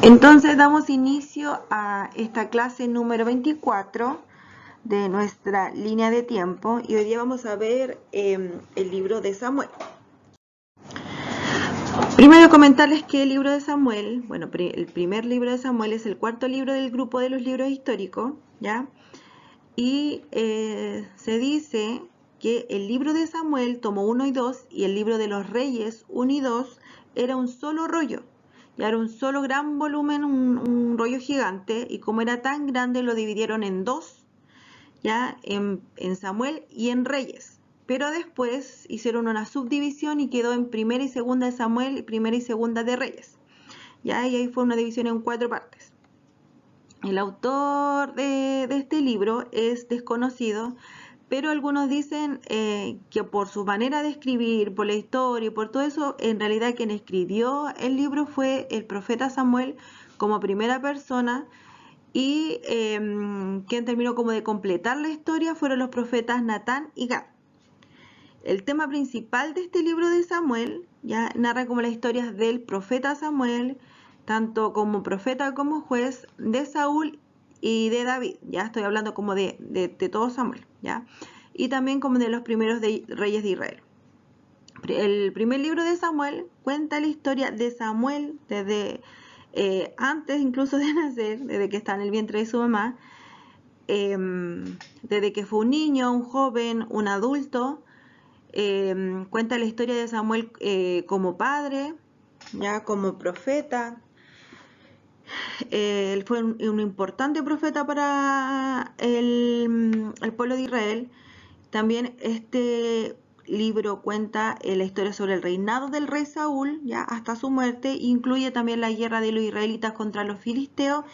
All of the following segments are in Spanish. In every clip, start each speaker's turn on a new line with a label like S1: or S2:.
S1: Entonces damos inicio a esta clase número 24 de nuestra línea de tiempo y hoy día vamos a ver el libro de Samuel. Primero comentarles que el libro de Samuel, bueno, el primer libro de Samuel es el cuarto libro del grupo de los libros históricos, ¿ya? Y se dice que el libro de Samuel, tomo 1 y 2, y el libro de los Reyes 1 y 2 era un solo rollo. Ya era un solo gran volumen, un rollo gigante, y como era tan grande lo dividieron en dos, ya en Samuel y en Reyes. Pero después hicieron una subdivisión y quedó en primera y segunda de Samuel y primera y segunda de Reyes. Ya, y ahí fue una división en 4 partes. El autor de este libro es desconocido, pero algunos dicen que por su manera de escribir, por la historia y por todo eso, en realidad quien escribió el libro fue el profeta Samuel como primera persona, y quien terminó como de completar la historia fueron los profetas Natán y Gad. El tema principal de este libro de Samuel ya narra como las historias del profeta Samuel, tanto como profeta como juez, de Saúl y de David. Ya estoy hablando como de todo Samuel, ¿ya? Y también como de los primeros reyes de Israel. El primer libro de Samuel cuenta la historia de Samuel desde antes incluso de nacer, desde que está en el vientre de su mamá, desde que fue un niño, un joven, un adulto. Cuenta la historia de Samuel como padre, ya como profeta. Él fue un importante profeta para el pueblo de Israel. También este libro cuenta la historia sobre el reinado del rey Saúl, ya hasta su muerte. Incluye también la guerra de los israelitas contra los filisteos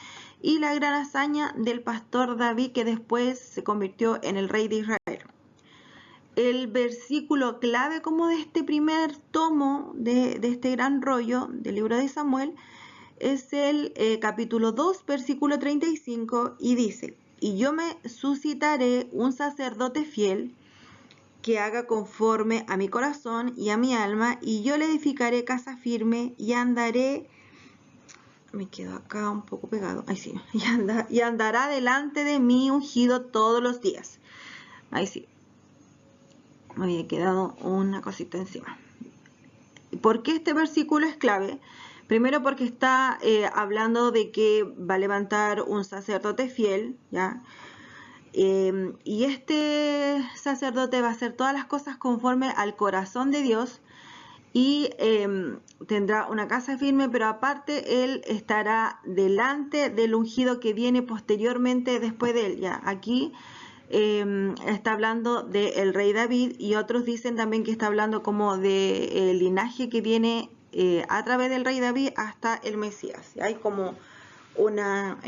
S1: y la gran hazaña del pastor David, que después se convirtió en el rey de Israel. El versículo clave como de este primer tomo, de este gran rollo del libro de Samuel, es el capítulo 2, versículo 35, y dice: y yo me suscitaré un sacerdote fiel que haga conforme a mi corazón y a mi alma, y yo le edificaré casa firme y andaré, me quedo acá un poco pegado, ahí sí, y andará delante de mí ungido todos los días. Ahí sí, me había quedado una cosita encima. ¿Por qué este versículo es clave? Primero porque está hablando de que va a levantar un sacerdote fiel, ¿ya? Y este sacerdote va a hacer todas las cosas conforme al corazón de Dios y tendrá una casa firme, pero aparte él estará delante del ungido que viene posteriormente después de él. ¿Ya? Aquí está hablando del rey David, y otros dicen también que está hablando como del linaje que viene a través del rey David hasta el Mesías. Hay como una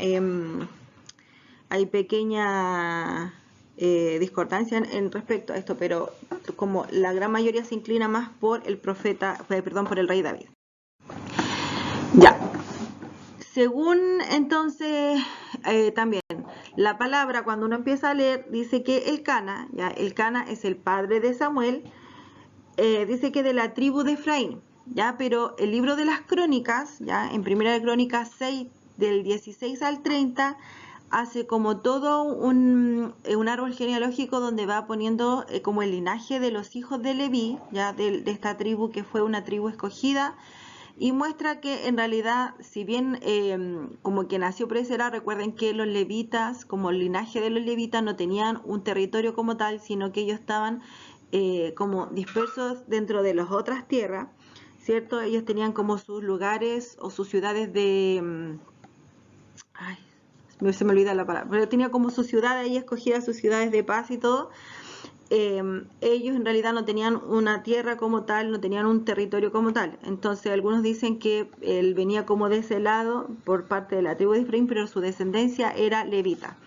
S1: hay pequeña discordancia en respecto a esto, pero como la gran mayoría se inclina más por el profeta, perdón, por el rey David. Ya. Según entonces también la palabra, cuando uno empieza a leer, dice que Elcana, ya Elcana es el padre de Samuel, dice que de la tribu de Efraín, ya, pero el libro de las crónicas, ya en Primera de Crónicas 6 del 16 al 30 hace como todo un árbol genealógico donde va poniendo como el linaje de los hijos de Leví, ya de esta tribu que fue una tribu escogida, y muestra que en realidad, si bien como que nació presera, recuerden que los levitas, como el linaje de los levitas, no tenían un territorio como tal, sino que ellos estaban como dispersos dentro de las otras tierras, ¿cierto? Ellos tenían como sus lugares o sus ciudades de... ay, se me olvida la palabra, pero tenía como su ciudad ahí escogida, sus ciudades de paz y todo. Ellos en realidad no tenían una tierra como tal, no tenían un territorio como tal. Entonces algunos dicen que él venía como de ese lado por parte de la tribu de Efraín, pero su descendencia era levita.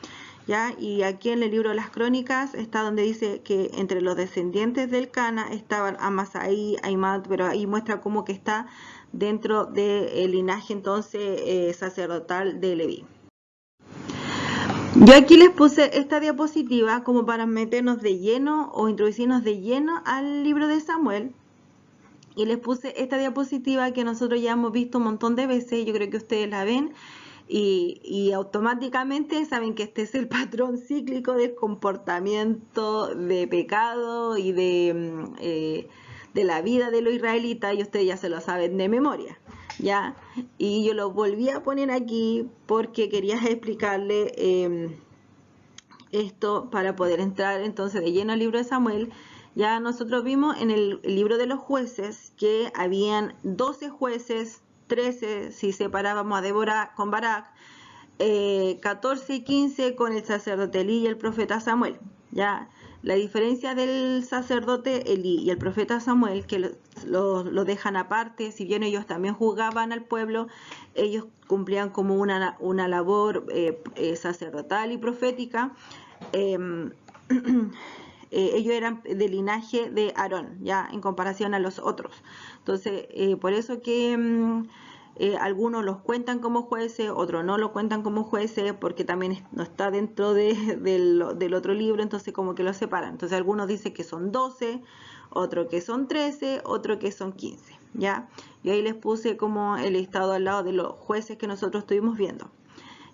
S1: ¿Ya? Y aquí en el libro de las crónicas está donde dice que entre los descendientes del Cana estaban Amasai, Aimat, pero ahí muestra como que está dentro del linaje entonces sacerdotal de Leví. Yo aquí les puse esta diapositiva como para meternos de lleno o introducirnos de lleno al libro de Samuel. Y les puse esta diapositiva que nosotros ya hemos visto un montón de veces, yo creo que ustedes la ven, y automáticamente saben que este es el patrón cíclico del comportamiento de pecado y de la vida de los israelitas, y ustedes ya se lo saben de memoria, ¿ya? Y yo lo volví a poner aquí porque quería explicarle esto para poder entrar entonces de lleno al libro de Samuel. Ya nosotros vimos en el libro de los jueces que habían 12 jueces, 13 si separábamos a Débora con Barak, 14 y 15 con el sacerdote Elí y el profeta Samuel. Ya la diferencia del sacerdote Elí y el profeta Samuel, que lo dejan aparte, si bien ellos también juzgaban al pueblo, ellos cumplían como una labor sacerdotal y profética. Ellos eran del linaje de Aarón, ya en comparación a los otros. Entonces, por eso que algunos los cuentan como jueces, otros no lo cuentan como jueces, porque también no está dentro del otro libro, entonces como que lo separan. Entonces, algunos dicen que son 12, otro que son 13, otro que son 15, ¿ya? Y ahí les puse como el listado al lado de los jueces que nosotros estuvimos viendo.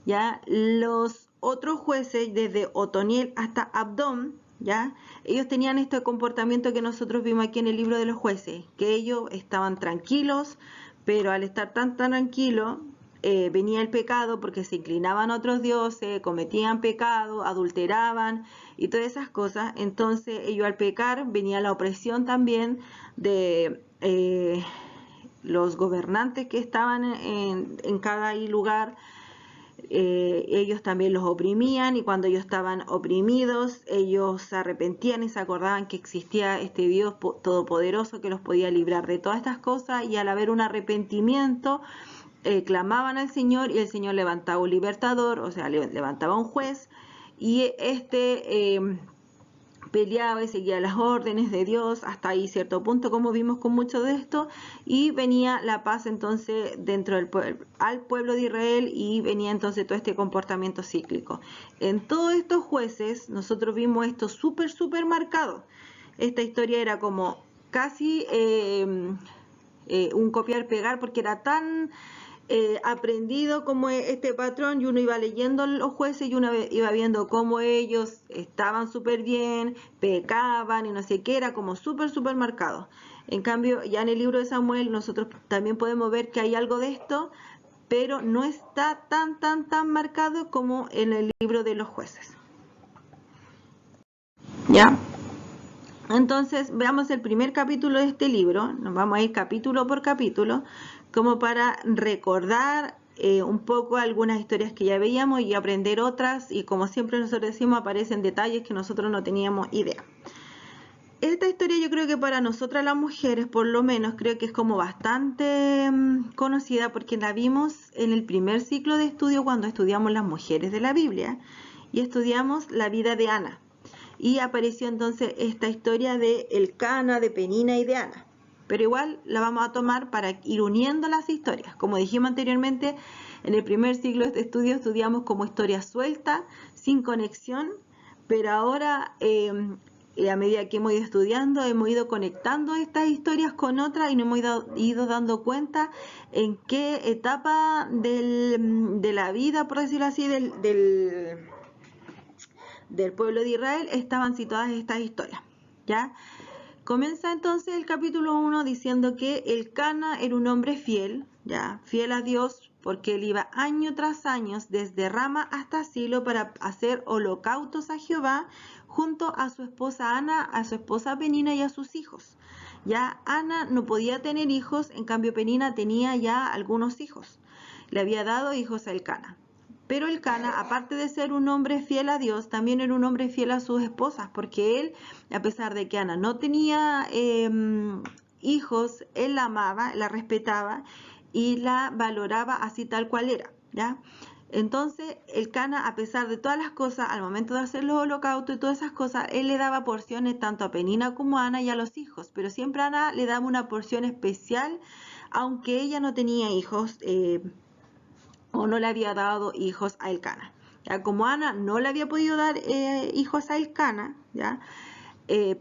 S1: ¿Ya? Los otros jueces, desde Otoniel hasta Abdón, ¿ya? Ellos tenían este comportamiento que nosotros vimos aquí en el libro de los jueces, que ellos estaban tranquilos, pero al estar tan tranquilos, venía el pecado porque se inclinaban a otros dioses, cometían pecado, adulteraban y todas esas cosas. Entonces ellos al pecar venía la opresión también de los gobernantes que estaban en cada lugar. Ellos también los oprimían, y cuando ellos estaban oprimidos, ellos se arrepentían y se acordaban que existía este Dios todopoderoso que los podía librar de todas estas cosas, y al haber un arrepentimiento, clamaban al Señor, y el Señor levantaba un libertador, o sea, levantaba un juez, y peleaba y seguía las órdenes de Dios hasta ahí cierto punto, como vimos con mucho de esto, y venía la paz entonces dentro del al pueblo de Israel, y venía entonces todo este comportamiento cíclico. En todos estos jueces nosotros vimos esto súper marcado. Esta historia era como casi un copiar-pegar, porque era tan aprendido como este patrón, y uno iba leyendo los jueces y uno iba viendo cómo ellos estaban súper bien, pecaban y no sé qué, era como súper marcado. En cambio, ya en el libro de Samuel nosotros también podemos ver que hay algo de esto, pero no está tan marcado como en el libro de los jueces. ¿Ya? Entonces, veamos el primer capítulo de este libro, nos vamos a ir capítulo por capítulo, como para recordar un poco algunas historias que ya veíamos y aprender otras, y como siempre nosotros decimos, aparecen detalles que nosotros no teníamos idea. Esta historia yo creo que para nosotras las mujeres, por lo menos, creo que es como bastante conocida, porque la vimos en el primer ciclo de estudio cuando estudiamos las mujeres de la Biblia, y estudiamos la vida de Ana. Y apareció entonces esta historia de Elcana, de Penina y de Ana. Pero igual la vamos a tomar para ir uniendo las historias. Como dijimos anteriormente, en el primer ciclo de este estudio estudiamos como historia suelta, sin conexión, pero ahora a medida que hemos ido estudiando, hemos ido conectando estas historias con otras, y nos hemos ido dando cuenta en qué etapa de la vida, por decirlo así, del pueblo de Israel estaban situadas estas historias, ¿ya? Comienza entonces el capítulo 1 diciendo que Elcana era un hombre fiel, ¿ya? Fiel a Dios, porque él iba año tras año desde Rama hasta Silo para hacer holocaustos a Jehová, junto a su esposa Ana, a su esposa Penina y a sus hijos. Ya Ana no podía tener hijos, en cambio Penina tenía ya algunos hijos. Le había dado hijos a Elcana. Pero Elcana, aparte de ser un hombre fiel a Dios, también era un hombre fiel a sus esposas, porque él, a pesar de que Ana no tenía hijos, él la amaba, la respetaba y la valoraba así tal cual era, ¿ya? Entonces, Elcana, a pesar de todas las cosas, al momento de hacer los holocaustos y todas esas cosas, él le daba porciones tanto a Penina como a Ana y a los hijos, pero siempre a Ana le daba una porción especial, aunque ella no tenía hijos, o no le había dado hijos a Elcana. ¿Ya? Como Ana no le había podido dar hijos a Elcana, ¿ya?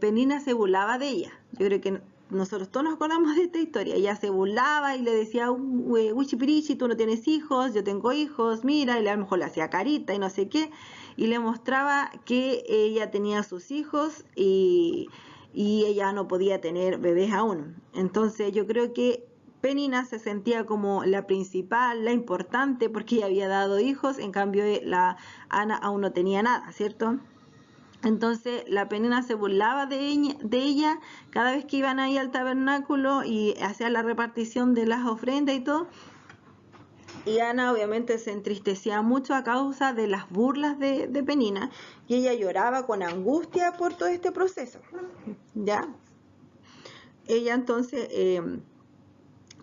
S1: Penina se burlaba de ella. Yo creo que nosotros todos nos acordamos de esta historia. Ella se burlaba y le decía, Wichipirichi, tú no tienes hijos, yo tengo hijos, mira, y a lo mejor le hacía carita y no sé qué, y le mostraba que ella tenía sus hijos y ella no podía tener bebés aún. Entonces yo creo que Penina se sentía como la principal, la importante, porque ella había dado hijos, en cambio la Ana aún no tenía nada, ¿cierto? Entonces la Penina se burlaba de ella cada vez que iban ahí al tabernáculo y hacía la repartición de las ofrendas y todo. Y Ana obviamente se entristecía mucho a causa de las burlas de Penina, y ella lloraba con angustia por todo este proceso, ¿ya? Ella entonces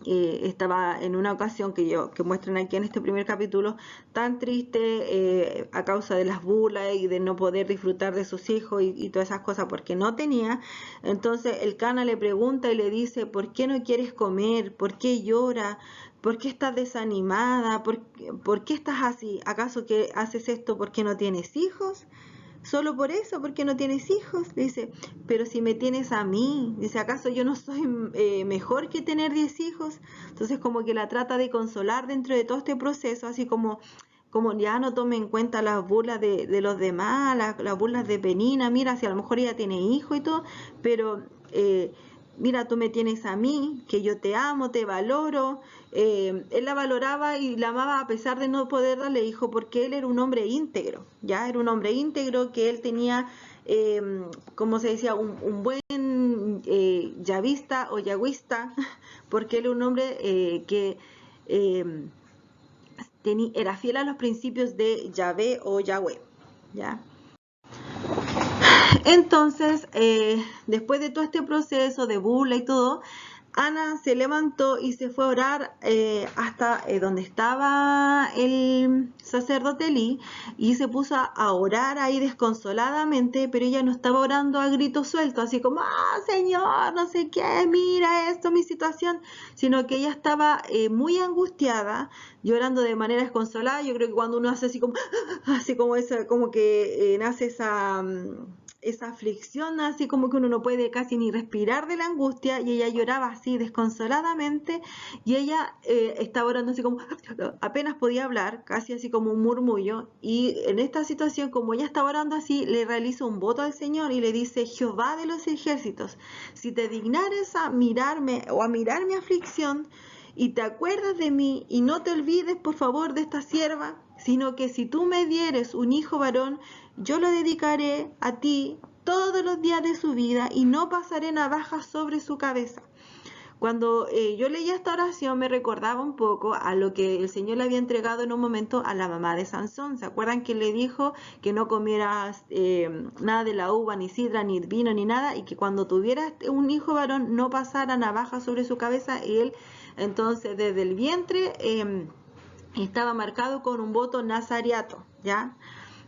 S1: estaba en una ocasión que muestran aquí en este primer capítulo, tan triste a causa de las burlas y de no poder disfrutar de sus hijos y todas esas cosas porque no tenía. Entonces el Cana le pregunta y le dice, ¿por qué no quieres comer? ¿Por qué llora? ¿Por qué estás desanimada? ¿Por qué estás así? ¿Acaso que haces esto porque no tienes hijos? ¿Solo por eso? ¿Porque no tienes hijos? Le dice, pero si me tienes a mí, dice, ¿acaso yo no soy mejor que tener 10 hijos? Entonces como que la trata de consolar dentro de todo este proceso, así como ya no tome en cuenta las burlas de los demás, las burlas de Penina, mira, si a lo mejor ella tiene hijos y todo, pero mira, tú me tienes a mí, que yo te amo, te valoro. Él la valoraba y la amaba a pesar de no poder darle hijo, porque él era un hombre íntegro, ya era un hombre íntegro, que él tenía, como se decía, un buen yavista o yagüista, porque él era un hombre que era fiel a los principios de Yahvé o Yahweh, ¿ya? Entonces, después de todo este proceso de burla y todo, Ana se levantó y se fue a orar hasta donde estaba el sacerdote Elí, y se puso a orar ahí desconsoladamente, pero ella no estaba orando a gritos sueltos, así como, Señor, no sé qué, mira esto, mi situación, sino que ella estaba muy angustiada, llorando de manera desconsolada. Yo creo que cuando uno hace así como esa, como que nace esa aflicción, así como que uno no puede casi ni respirar de la angustia, y ella lloraba así desconsoladamente, y ella estaba orando así como, apenas podía hablar, casi así como un murmullo, y en esta situación, como ella estaba orando así, le realiza un voto al Señor y le dice, Jehová de los ejércitos, si te dignares a mirarme o a mirar mi aflicción, y te acuerdas de mí, y no te olvides por favor de esta sierva, sino que si tú me dieres un hijo varón, yo lo dedicaré a ti todos los días de su vida y no pasaré navaja sobre su cabeza. Cuando yo leía esta oración me recordaba un poco a lo que el Señor le había entregado en un momento a la mamá de Sansón. ¿Se acuerdan que le dijo que no comieras nada de la uva, ni sidra, ni vino, ni nada, y que cuando tuvieras un hijo varón no pasara navaja sobre su cabeza? Y él entonces desde el vientre estaba marcado con un voto nazariato, ¿ya?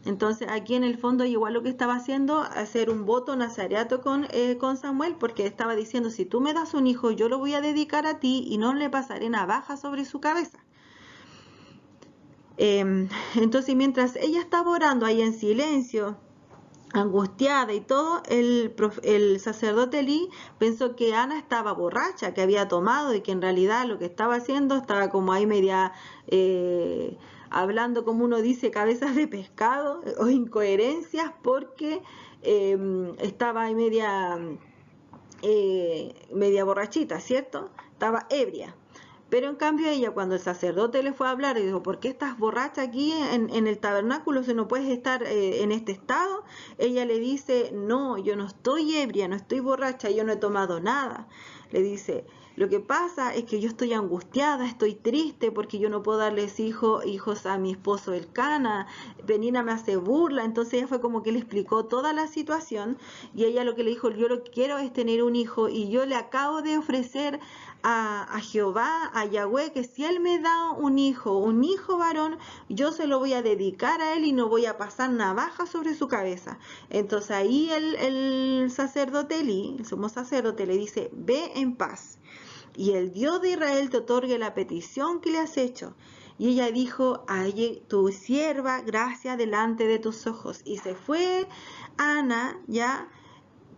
S1: Entonces aquí en el fondo igual lo que estaba haciendo, hacer un voto nazareato con Samuel, porque estaba diciendo, si tú me das un hijo, yo lo voy a dedicar a ti y no le pasaré navaja sobre su cabeza. Entonces mientras ella estaba orando ahí en silencio, angustiada y todo, el sacerdote Elí pensó que Ana estaba borracha, que había tomado, y que en realidad lo que estaba haciendo estaba como ahí media hablando, como uno dice, cabezas de pescado o incoherencias, porque estaba ahí media borrachita, ¿cierto? Estaba ebria. Pero en cambio ella, cuando el sacerdote le fue a hablar y dijo, ¿por qué estás borracha aquí en el tabernáculo si no puedes estar en este estado? Ella le dice, no, yo no estoy ebria, no estoy borracha, yo no he tomado nada. Le dice, lo que pasa es que yo estoy angustiada, estoy triste porque yo no puedo darles hijos a mi esposo Elcana, Penina me hace burla. Entonces ella fue como que le explicó toda la situación, y ella lo que le dijo, yo lo que quiero es tener un hijo, y yo le acabo de ofrecer a Jehová, a Yahweh, que si él me da un hijo varón, yo se lo voy a dedicar a él y no voy a pasar navaja sobre su cabeza. Entonces ahí el sacerdote Elí, el sumo sacerdote, le dice, ve en paz, y el Dios de Israel te otorgue la petición que le has hecho. Y ella dijo, halle tu sierva gracia delante de tus ojos. Y se fue Ana, ya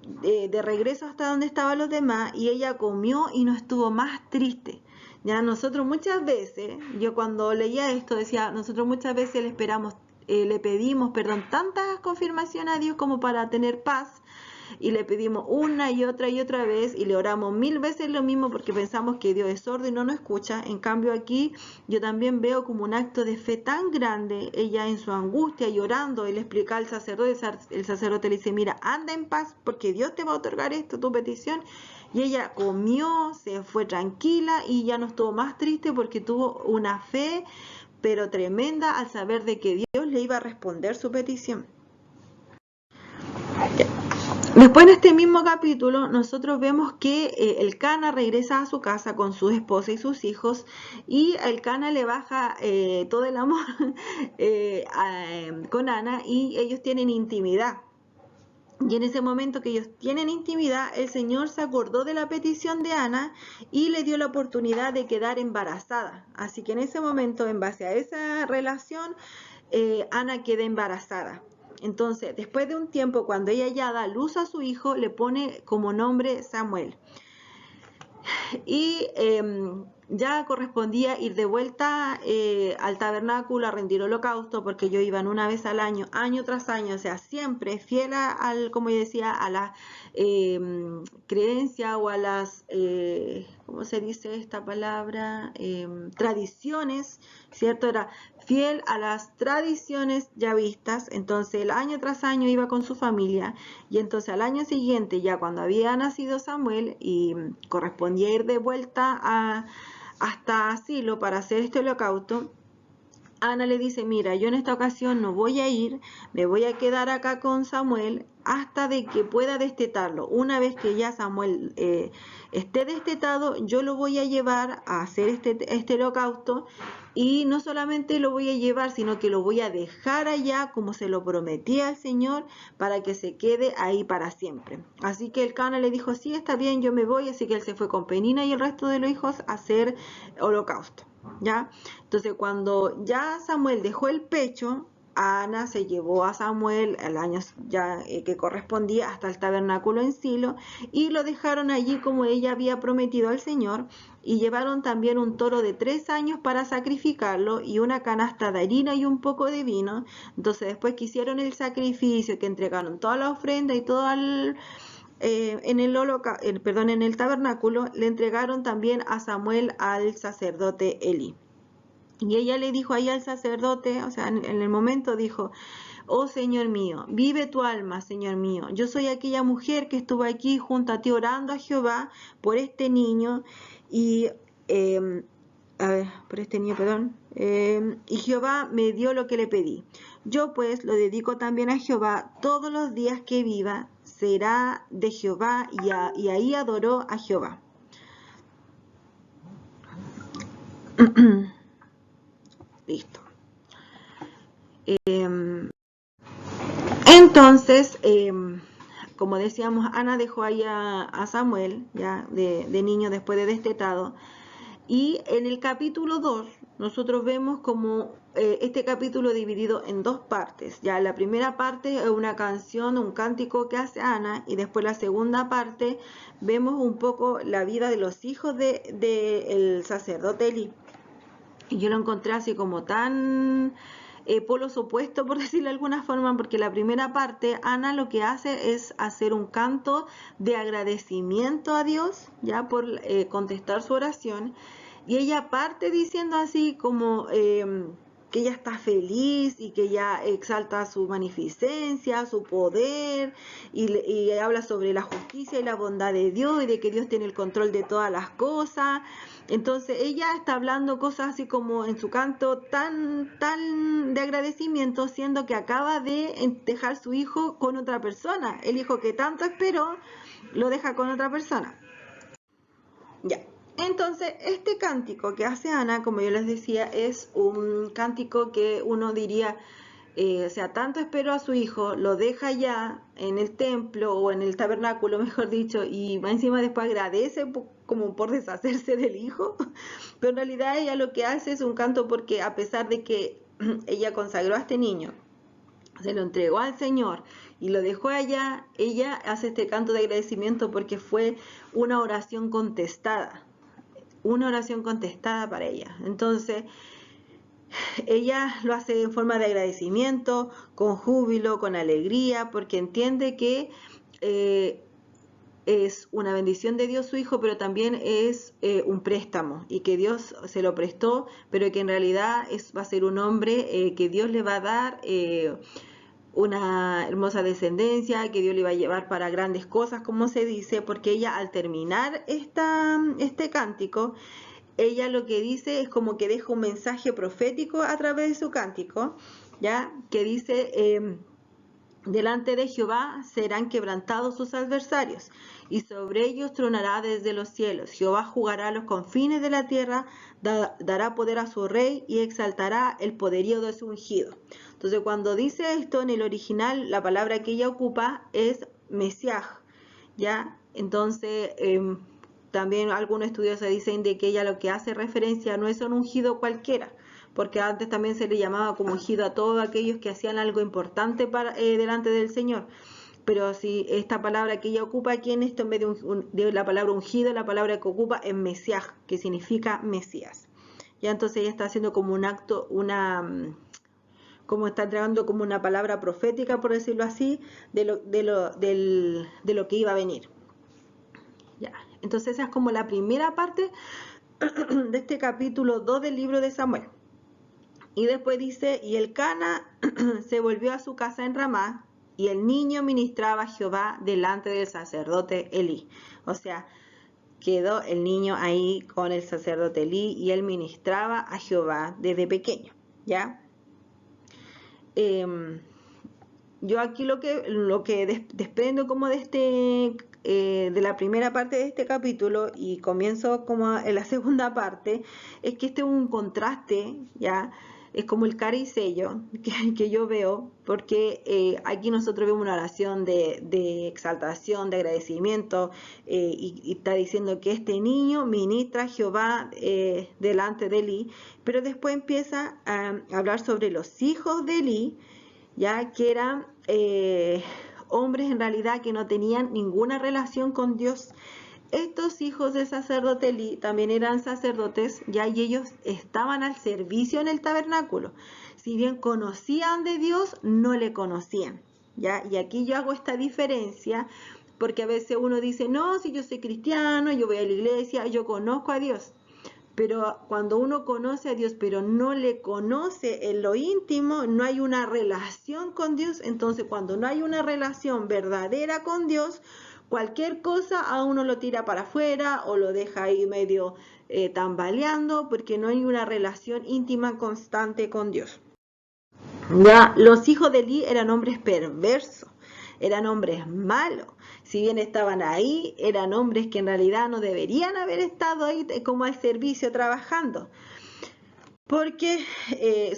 S1: de regreso hasta donde estaban los demás, y ella comió y no estuvo más triste. Ya nosotros muchas veces, yo cuando leía esto decía, nosotros muchas veces le pedimos, perdón, tantas confirmaciones a Dios como para tener paz, y le pedimos una y otra vez, y le oramos 1000 veces lo mismo porque pensamos que Dios es sordo y no nos escucha. En cambio aquí yo también veo como un acto de fe tan grande, ella en su angustia llorando, y le explica al sacerdote, el sacerdote le dice, mira, anda en paz porque Dios te va a otorgar esto, tu petición. Y ella comió, se fue tranquila y ya no estuvo más triste porque tuvo una fe pero tremenda al saber de que Dios le iba a responder su petición. Después en este mismo capítulo nosotros vemos que Elcana regresa a su casa con su esposa y sus hijos, y Elcana le baja todo el amor con Ana, y ellos tienen intimidad. Y en ese momento que ellos tienen intimidad, el Señor se acordó de la petición de Ana y le dio la oportunidad de quedar embarazada. Así que en ese momento, en base a esa relación, Ana queda embarazada. Entonces, después de un tiempo, cuando ella ya da luz a su hijo, le pone como nombre Samuel. Y ya correspondía ir de vuelta al tabernáculo a rendir holocausto, porque ellos iban una vez al año tras año, o sea, siempre fiel como yo decía, a la creencia o a las, ¿cómo se dice esta palabra? Tradiciones, ¿cierto? Era fiel a las tradiciones ya vistas. Entonces el año tras año iba con su familia, y entonces al año siguiente, ya cuando había nacido Samuel y correspondía ir de vuelta hasta Silo para hacer este holocausto, Ana le dice, mira, yo en esta ocasión no voy a ir, me voy a quedar acá con Samuel hasta de que pueda destetarlo. Una vez que ya Samuel esté destetado, yo lo voy a llevar a hacer este holocausto, y no solamente lo voy a llevar, sino que lo voy a dejar allá como se lo prometí al Señor, para que se quede ahí para siempre. Así que Elcana le dijo, sí, está bien, yo me voy. Así que él se fue con Penina y el resto de los hijos a hacer holocausto. ¿Ya? Entonces cuando ya Samuel dejó el pecho, Ana se llevó a Samuel al año ya que correspondía hasta el tabernáculo en Silo, y lo dejaron allí como ella había prometido al Señor, y llevaron también un toro de 3 años para sacrificarlo, y una canasta de harina y un poco de vino. Entonces después que hicieron el sacrificio, que entregaron toda la ofrenda y todo en el tabernáculo, le entregaron también a Samuel al sacerdote Eli. Y ella le dijo ahí al sacerdote, o sea, en el momento dijo, oh Señor mío, vive tu alma, Señor mío. Yo soy aquella mujer que estuvo aquí junto a ti orando a Jehová por este niño, y por este niño, perdón, y Jehová me dio lo que le pedí. Yo pues lo dedico también a Jehová todos los días que viva, será de Jehová, y ahí adoró a Jehová. Listo. Entonces, como decíamos, Ana dejó ahí a Samuel, ya de niño, después de destetado. Y en el capítulo 2 nosotros vemos como este capítulo dividido en dos partes. Ya la primera parte es una canción, un cántico que hace Ana, y después la segunda parte vemos un poco la vida de los hijos del sacerdote Eli. Y yo lo encontré así como tan polos opuestos, por decirlo de alguna forma, porque la primera parte, Ana lo que hace es hacer un canto de agradecimiento a Dios, ya por contestar su oración, y ella parte diciendo así como que ella está feliz y que ella exalta su magnificencia, su poder, y habla sobre la justicia y la bondad de Dios, y de que Dios tiene el control de todas las cosas. Entonces ella está hablando cosas así como en su canto tan de agradecimiento, siendo que acaba de dejar su hijo con otra persona. El hijo que tanto esperó lo deja con otra persona. Ya. Entonces, este cántico que hace Ana, como yo les decía, es un cántico que uno diría, o sea, tanto esperó a su hijo, lo deja ya en el templo o en el tabernáculo, mejor dicho, y encima después agradece como por deshacerse del hijo. Pero en realidad ella lo que hace es un canto porque, a pesar de que ella consagró a este niño, se lo entregó al Señor y lo dejó allá, ella hace este canto de agradecimiento porque fue una oración contestada para ella. Entonces, ella lo hace en forma de agradecimiento, con júbilo, con alegría, porque entiende que es una bendición de Dios su hijo, pero también es un préstamo y que Dios se lo prestó, pero que en realidad va a ser un hombre que Dios le va a dar una hermosa descendencia, que Dios le va a llevar para grandes cosas, como se dice, porque ella al terminar este cántico, ella lo que dice es como que deja un mensaje profético a través de su cántico, ¿ya? Que dice, delante de Jehová serán quebrantados sus adversarios, y sobre ellos tronará desde los cielos. Jehová jugará a los confines de la tierra, dará poder a su rey y exaltará el poderío de su ungido. Entonces, cuando dice esto en el original, la palabra que ella ocupa es Mesiaj, ¿ya? Entonces, también algunos estudiosos dicen de que ella lo que hace referencia no es un ungido cualquiera, porque antes también se le llamaba como ungido a todos aquellos que hacían algo importante delante del Señor. Pero si esta palabra que ella ocupa aquí en esto, en vez de la palabra ungido, la palabra que ocupa es Mesiaj, que significa Mesías. Ya entonces ella está haciendo como un acto, como está entregando como una palabra profética, por decirlo así, de lo que iba a venir. Ya. Entonces esa es como la primera parte de este capítulo 2 del libro de Samuel. Y después dice, y el Cana se volvió a su casa en Ramá, y el niño ministraba a Jehová delante del sacerdote Elí. O sea, quedó el niño ahí con el sacerdote Elí, y él ministraba a Jehová desde pequeño, ¿ya? Yo aquí lo que desprendo como de la primera parte de este capítulo y comienzo como en la segunda parte, es que este es un contraste, ¿ya? Es como el cara y sello que yo veo, porque aquí nosotros vemos una oración de exaltación, de agradecimiento, y está diciendo que este niño ministra a Jehová delante de Elí, pero después empieza a hablar sobre los hijos de Elí, ya que eran hombres en realidad que no tenían ninguna relación con Dios. Estos hijos del sacerdote Elí también eran sacerdotes, ya, y ellos estaban al servicio en el tabernáculo. Si bien conocían de Dios, no le conocían, ya. Y aquí yo hago esta diferencia porque a veces uno dice, no, si yo soy cristiano, yo voy a la iglesia, yo conozco a Dios. Pero cuando uno conoce a Dios, pero no le conoce en lo íntimo, no hay una relación con Dios. Entonces, cuando no hay una relación verdadera con Dios, cualquier cosa a uno lo tira para afuera o lo deja ahí medio tambaleando, porque no hay una relación íntima constante con Dios. Ya, los hijos de Elí eran hombres perversos, eran hombres malos. Si bien estaban ahí, eran hombres que en realidad no deberían haber estado ahí como al servicio trabajando. Porque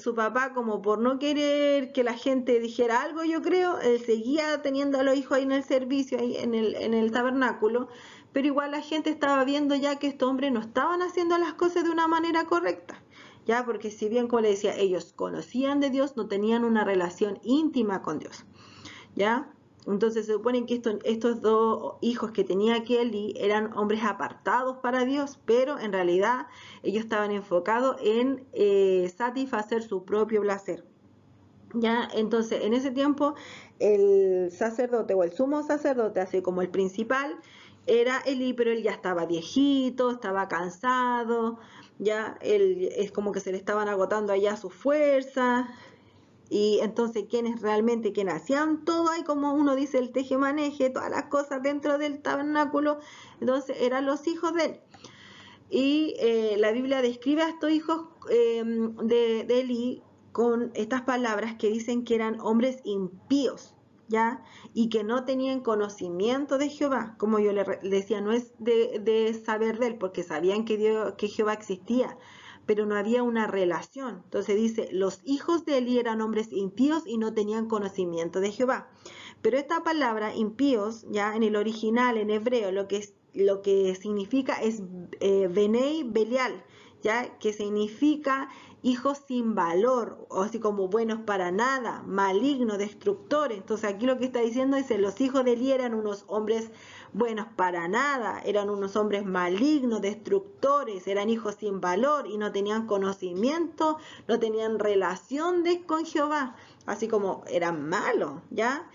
S1: su papá, como por no querer que la gente dijera algo, yo creo, él seguía teniendo a los hijos ahí en el servicio, ahí en el tabernáculo, pero igual la gente estaba viendo ya que estos hombres no estaban haciendo las cosas de una manera correcta. Ya, porque si bien, como le decía, ellos conocían de Dios, no tenían una relación íntima con Dios. ¿Ya? Entonces se supone que estos dos hijos que tenía Elí eran hombres apartados para Dios, pero en realidad ellos estaban enfocados en satisfacer su propio placer. ¿Ya? Entonces en ese tiempo el sacerdote o el sumo sacerdote, así como el principal, era Elí, pero él ya estaba viejito, estaba cansado, ya él es como que se le estaban agotando allá sus fuerzas. Y entonces quienes hacían todo ahí, como uno dice, el tejemaneje, todas las cosas dentro del tabernáculo, entonces eran los hijos de él. Y la Biblia describe a estos hijos de Elí con estas palabras que dicen que eran hombres impíos, ¿ya? Y que no tenían conocimiento de Jehová. Como yo le decía, no es de saber de él, porque sabían que Jehová existía, pero no había una relación. Entonces dice, los hijos de Elí eran hombres impíos y no tenían conocimiento de Jehová. Pero esta palabra impíos, ya en el original, en hebreo, lo que significa es Benei Belial, ¿ya? Que significa hijos sin valor, o así como buenos para nada, malignos, destructores. Entonces aquí lo que está diciendo es que los hijos de Elí eran unos hombres buenos para nada, eran unos hombres malignos, destructores, eran hijos sin valor y no tenían conocimiento, no tenían relación con Jehová, así como eran malos, ¿ya?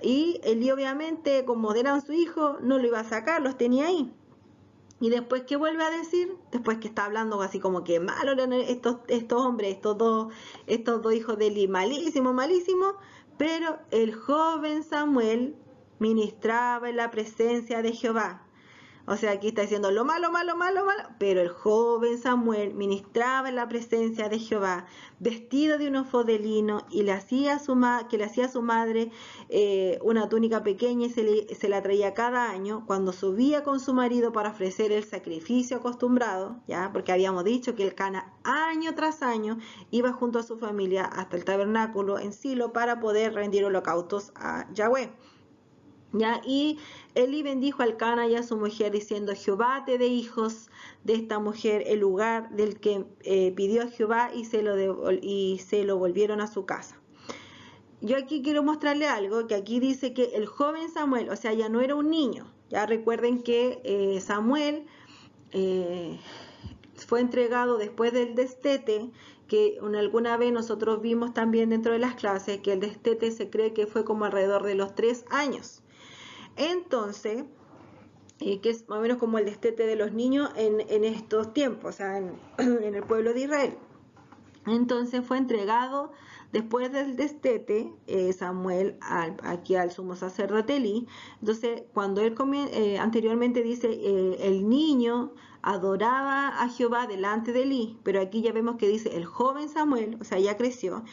S1: Y Elí obviamente, como eran su hijo, no lo iba a sacar, los tenía ahí. Y después, ¿qué vuelve a decir? Después que está hablando así como que malos eran estos hombres, estos dos hijos de Eli, malísimo, malísimo, pero el joven Samuel ministraba en la presencia de Jehová. O sea, aquí está diciendo lo malo, malo, malo, malo, pero el joven Samuel ministraba en la presencia de Jehová, vestido de un efod de lino, y le hacía a su madre una túnica pequeña y se la traía cada año cuando subía con su marido para ofrecer el sacrificio acostumbrado, ya, porque habíamos dicho que el Cana año tras año iba junto a su familia hasta el tabernáculo en Silo para poder rendir holocaustos a Yahweh. ¿Ya? Y Elí bendijo al Cana y a su mujer diciendo: Jehová te dé hijos de esta mujer el lugar del que pidió a Jehová, y se lo volvieron a su casa. Yo aquí quiero mostrarle algo, que aquí dice que el joven Samuel, o sea, ya no era un niño. Ya recuerden que Samuel fue entregado después del destete, que alguna vez nosotros vimos también dentro de las clases que el destete se cree que fue como alrededor de los 3 años. Entonces, que es más o menos como el destete de los niños en estos tiempos, o sea, en el pueblo de Israel. Entonces fue entregado después del destete Samuel aquí al sumo sacerdote Elí. Entonces, cuando él anteriormente dice el niño adoraba a Jehová delante de Elí, pero aquí ya vemos que dice el joven Samuel, o sea, ya creció.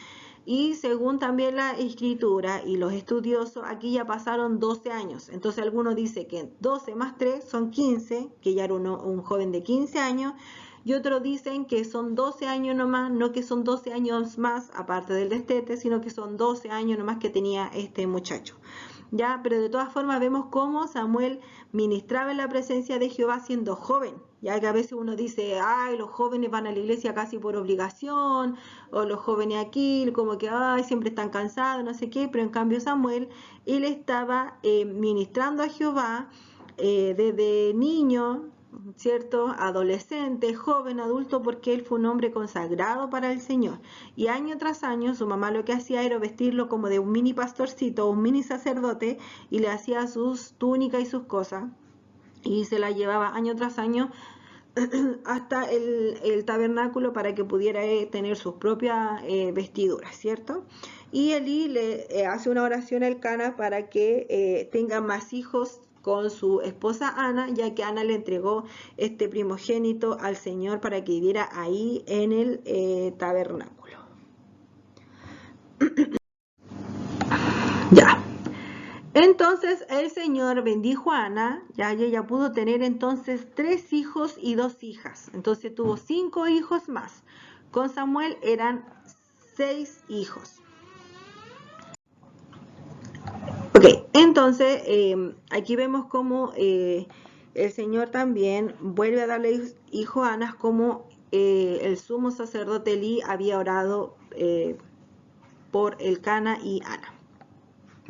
S1: Y según también la escritura y los estudiosos, aquí ya pasaron 12 años. Entonces algunos dicen que 12 más 3 son 15, que ya era un joven de 15 años. Y otros dicen que son 12 años nomás, no que son 12 años más aparte del destete, sino que son 12 años nomás que tenía este muchacho. Ya, pero de todas formas vemos cómo Samuel ministraba en la presencia de Jehová siendo joven. Ya que a veces uno dice, ay, los jóvenes van a la iglesia casi por obligación, o los jóvenes aquí, como que, ay, siempre están cansados, no sé qué, pero en cambio Samuel, él estaba ministrando a Jehová desde niño, ¿cierto? Adolescente, joven, adulto, porque él fue un hombre consagrado para el Señor. Y año tras año su mamá lo que hacía era vestirlo como de un mini pastorcito, un mini sacerdote, y le hacía sus túnicas y sus cosas, y se la llevaba año tras año hasta el tabernáculo para que pudiera tener sus propias vestiduras, ¿cierto? Y Elí le hace una oración al Cana para que tenga más hijos con su esposa Ana, ya que Ana le entregó este primogénito al Señor para que viviera ahí en el tabernáculo. Ya. Entonces el Señor bendijo a Ana, ya y ella pudo tener entonces 3 hijos y 2 hijas. Entonces tuvo 5 hijos más. Con Samuel eran 6 hijos. Ok, entonces aquí vemos cómo el Señor también vuelve a darle hijo a Ana, como el sumo sacerdote Elí había orado por el Cana y Ana.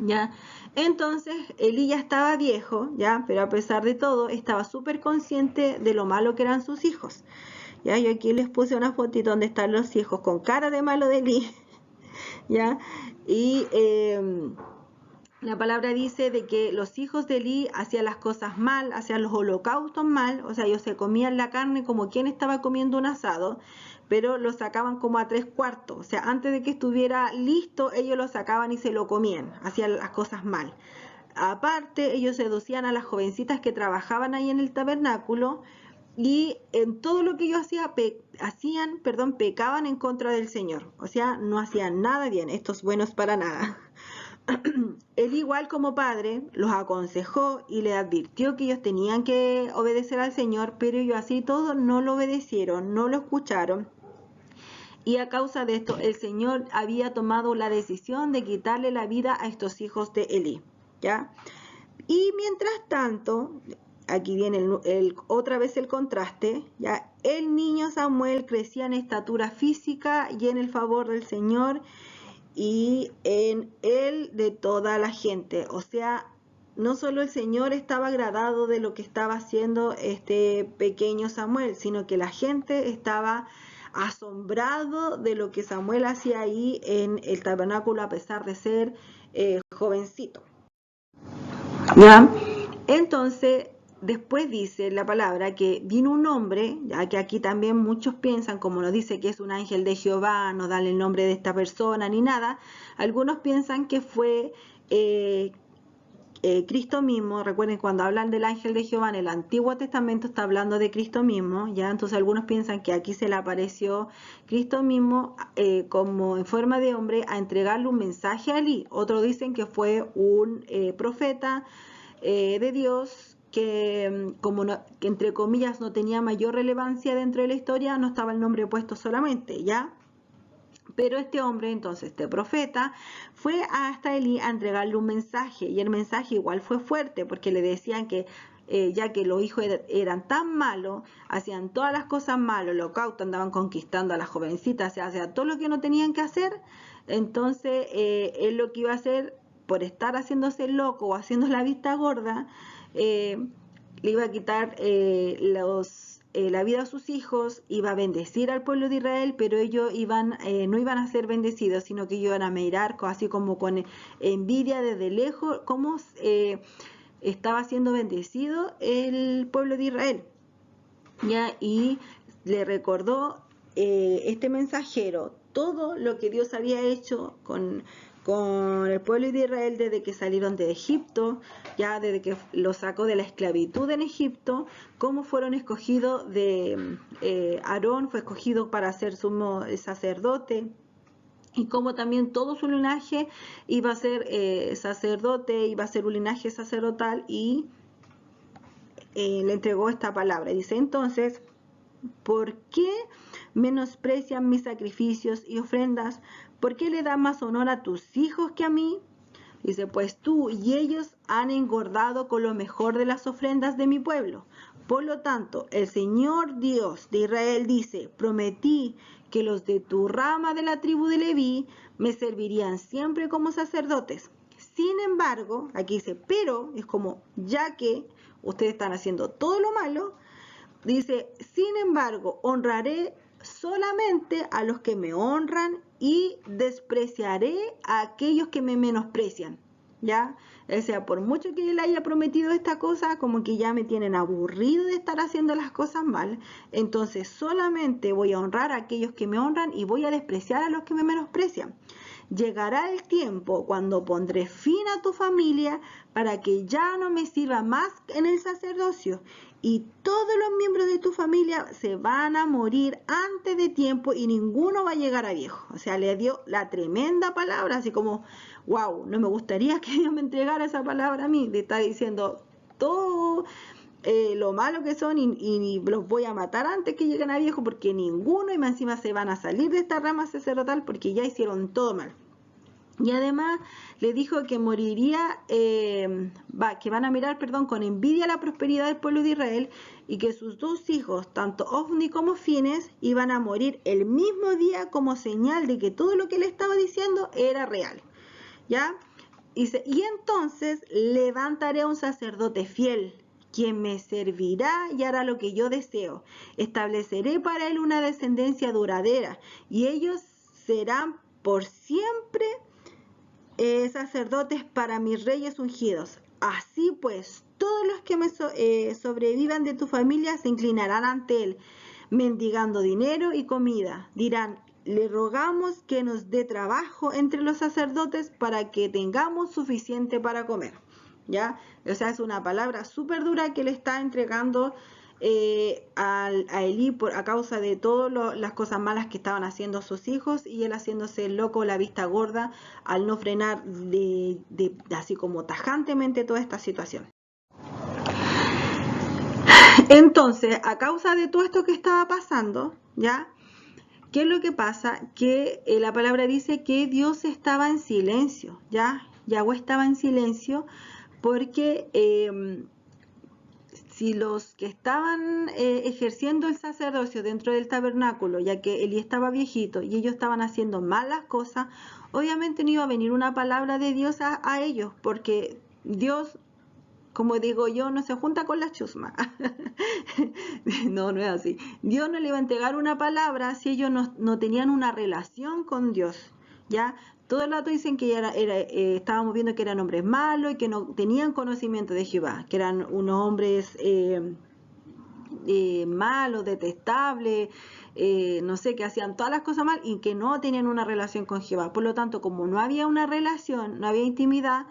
S1: ¿Ya? Entonces Elí ya estaba viejo, ¿ya? Pero a pesar de todo estaba súper consciente de lo malo que eran sus hijos. ¿Ya? Yo aquí les puse una fotito donde están los hijos con cara de malo de Elí, ¿ya? Y la palabra dice de que los hijos de Elí hacían las cosas mal, hacían los holocaustos mal, o sea, ellos se comían la carne como quien estaba comiendo un asado, pero lo sacaban como a 3/4, o sea, antes de que estuviera listo, ellos lo sacaban y se lo comían, hacían las cosas mal. Aparte, ellos seducían a las jovencitas que trabajaban ahí en el tabernáculo, y en todo lo que ellos pecaban en contra del Señor, o sea, no hacían nada bien, estos buenos para nada. Él, igual como padre, los aconsejó y le advirtió que ellos tenían que obedecer al Señor, pero ellos así todos no lo obedecieron, no lo escucharon. Y a causa de esto, el Señor había tomado la decisión de quitarle la vida a estos hijos de Elí, ¿ya? Y mientras tanto, aquí viene otra vez el contraste, ¿ya? El niño Samuel crecía en estatura física y en el favor del Señor y en él de toda la gente. O sea, no solo el Señor estaba agradado de lo que estaba haciendo este pequeño Samuel, sino que la gente estaba asombrado de lo que Samuel hacía ahí en el tabernáculo a pesar de ser jovencito. ¿Ya? Entonces, después dice la palabra que vino un hombre, ya que aquí también muchos piensan, como nos dice que es un ángel de Jehová, no dan el nombre de esta persona ni nada, algunos piensan que fue Cristo mismo. Recuerden, cuando hablan del ángel de Jehová en el Antiguo Testamento está hablando de Cristo mismo, ¿ya? Entonces algunos piensan que aquí se le apareció Cristo mismo como en forma de hombre a entregarle un mensaje a Elí. Otros dicen que fue un profeta de Dios que como no, que entre comillas no tenía mayor relevancia dentro de la historia, no estaba el nombre puesto solamente, ¿ya? Pero este hombre, entonces, este profeta, fue hasta Elí a entregarle un mensaje, y el mensaje igual fue fuerte, porque le decían que ya que los hijos eran tan malos, hacían todas las cosas mal, holocausto, andaban conquistando a las jovencitas, hacían todo lo que no tenían que hacer, entonces él lo que iba a hacer, por estar haciéndose loco o haciendo la vista gorda, le iba a quitar la vida a sus hijos, iba a bendecir al pueblo de Israel, pero ellos no iban a ser bendecidos, sino que iban a mirar así como con envidia desde lejos cómo estaba siendo bendecido el pueblo de Israel. ¿Ya? Y le recordó este mensajero todo lo que Dios había hecho con el pueblo de Israel desde que salieron de Egipto, ya desde que los sacó de la esclavitud en Egipto, cómo fueron escogidos Aarón fue escogido para ser sumo sacerdote, y cómo también todo su linaje iba a ser sacerdote, iba a ser un linaje sacerdotal, y le entregó esta palabra. Dice entonces: ¿por qué menosprecian mis sacrificios y ofrendas? ¿Por qué le dan más honor a tus hijos que a mí? Dice, pues tú y ellos han engordado con lo mejor de las ofrendas de mi pueblo. Por lo tanto, el Señor Dios de Israel dice: prometí que los de tu rama de la tribu de Leví me servirían siempre como sacerdotes. Sin embargo, aquí dice, pero, es como, ya que ustedes están haciendo todo lo malo, dice, sin embargo, honraré solamente a los que me honran y despreciaré a aquellos que me menosprecian, ¿ya? O sea, por mucho que él haya prometido esta cosa, como que ya me tienen aburrido de estar haciendo las cosas mal, entonces solamente voy a honrar a aquellos que me honran y voy a despreciar a los que me menosprecian. Llegará el tiempo cuando pondré fin a tu familia para que ya no me sirva más en el sacerdocio, y todos los miembros de tu familia se van a morir antes de tiempo y ninguno va a llegar a viejo. O sea, le dio la tremenda palabra, así como, wow, no me gustaría que Dios me entregara esa palabra a mí. Le está diciendo todo lo malo que son, y los voy a matar antes que lleguen a viejo, porque ninguno, y más encima se van a salir de esta rama sacerdotal porque ya hicieron todo mal. Y además le dijo que moriría, que van a mirar, con envidia la prosperidad del pueblo de Israel, y que sus dos hijos, tanto Ofni como Fines, iban a morir el mismo día como señal de que todo lo que le estaba diciendo era real. ¿Ya? Dice, y entonces levantaré a un sacerdote fiel, quien me servirá y hará lo que yo deseo. Estableceré para él una descendencia duradera, y ellos serán por siempre sacerdotes para mis reyes ungidos. Así pues, todos los que me sobrevivan de tu familia se inclinarán ante él, mendigando dinero y comida. Dirán, le rogamos que nos dé trabajo entre los sacerdotes para que tengamos suficiente para comer. ¿Ya? O sea, es una palabra súper dura que le está entregando a Elí a causa de todas las cosas malas que estaban haciendo sus hijos, y él haciéndose loco, la vista gorda, al no frenar así como tajantemente toda esta situación. Entonces, a causa de todo esto que estaba pasando, ¿ya? ¿Qué es lo que pasa? Que la palabra dice que Dios estaba en silencio, ¿ya? Yahweh estaba en silencio porque si los que estaban ejerciendo el sacerdocio dentro del tabernáculo, ya que Elí estaba viejito y ellos estaban haciendo malas cosas, obviamente no iba a venir una palabra de Dios a ellos, porque Dios, como digo yo, no se junta con la chusma. No, no es así. Dios no le iba a entregar una palabra si ellos no tenían una relación con Dios, ¿ya? Todo el rato dicen que estábamos viendo que eran hombres malos y que no tenían conocimiento de Jehová, que eran unos hombres malos, detestables, no sé, que hacían todas las cosas mal y que no tenían una relación con Jehová. Por lo tanto, como no había una relación, no había intimidad,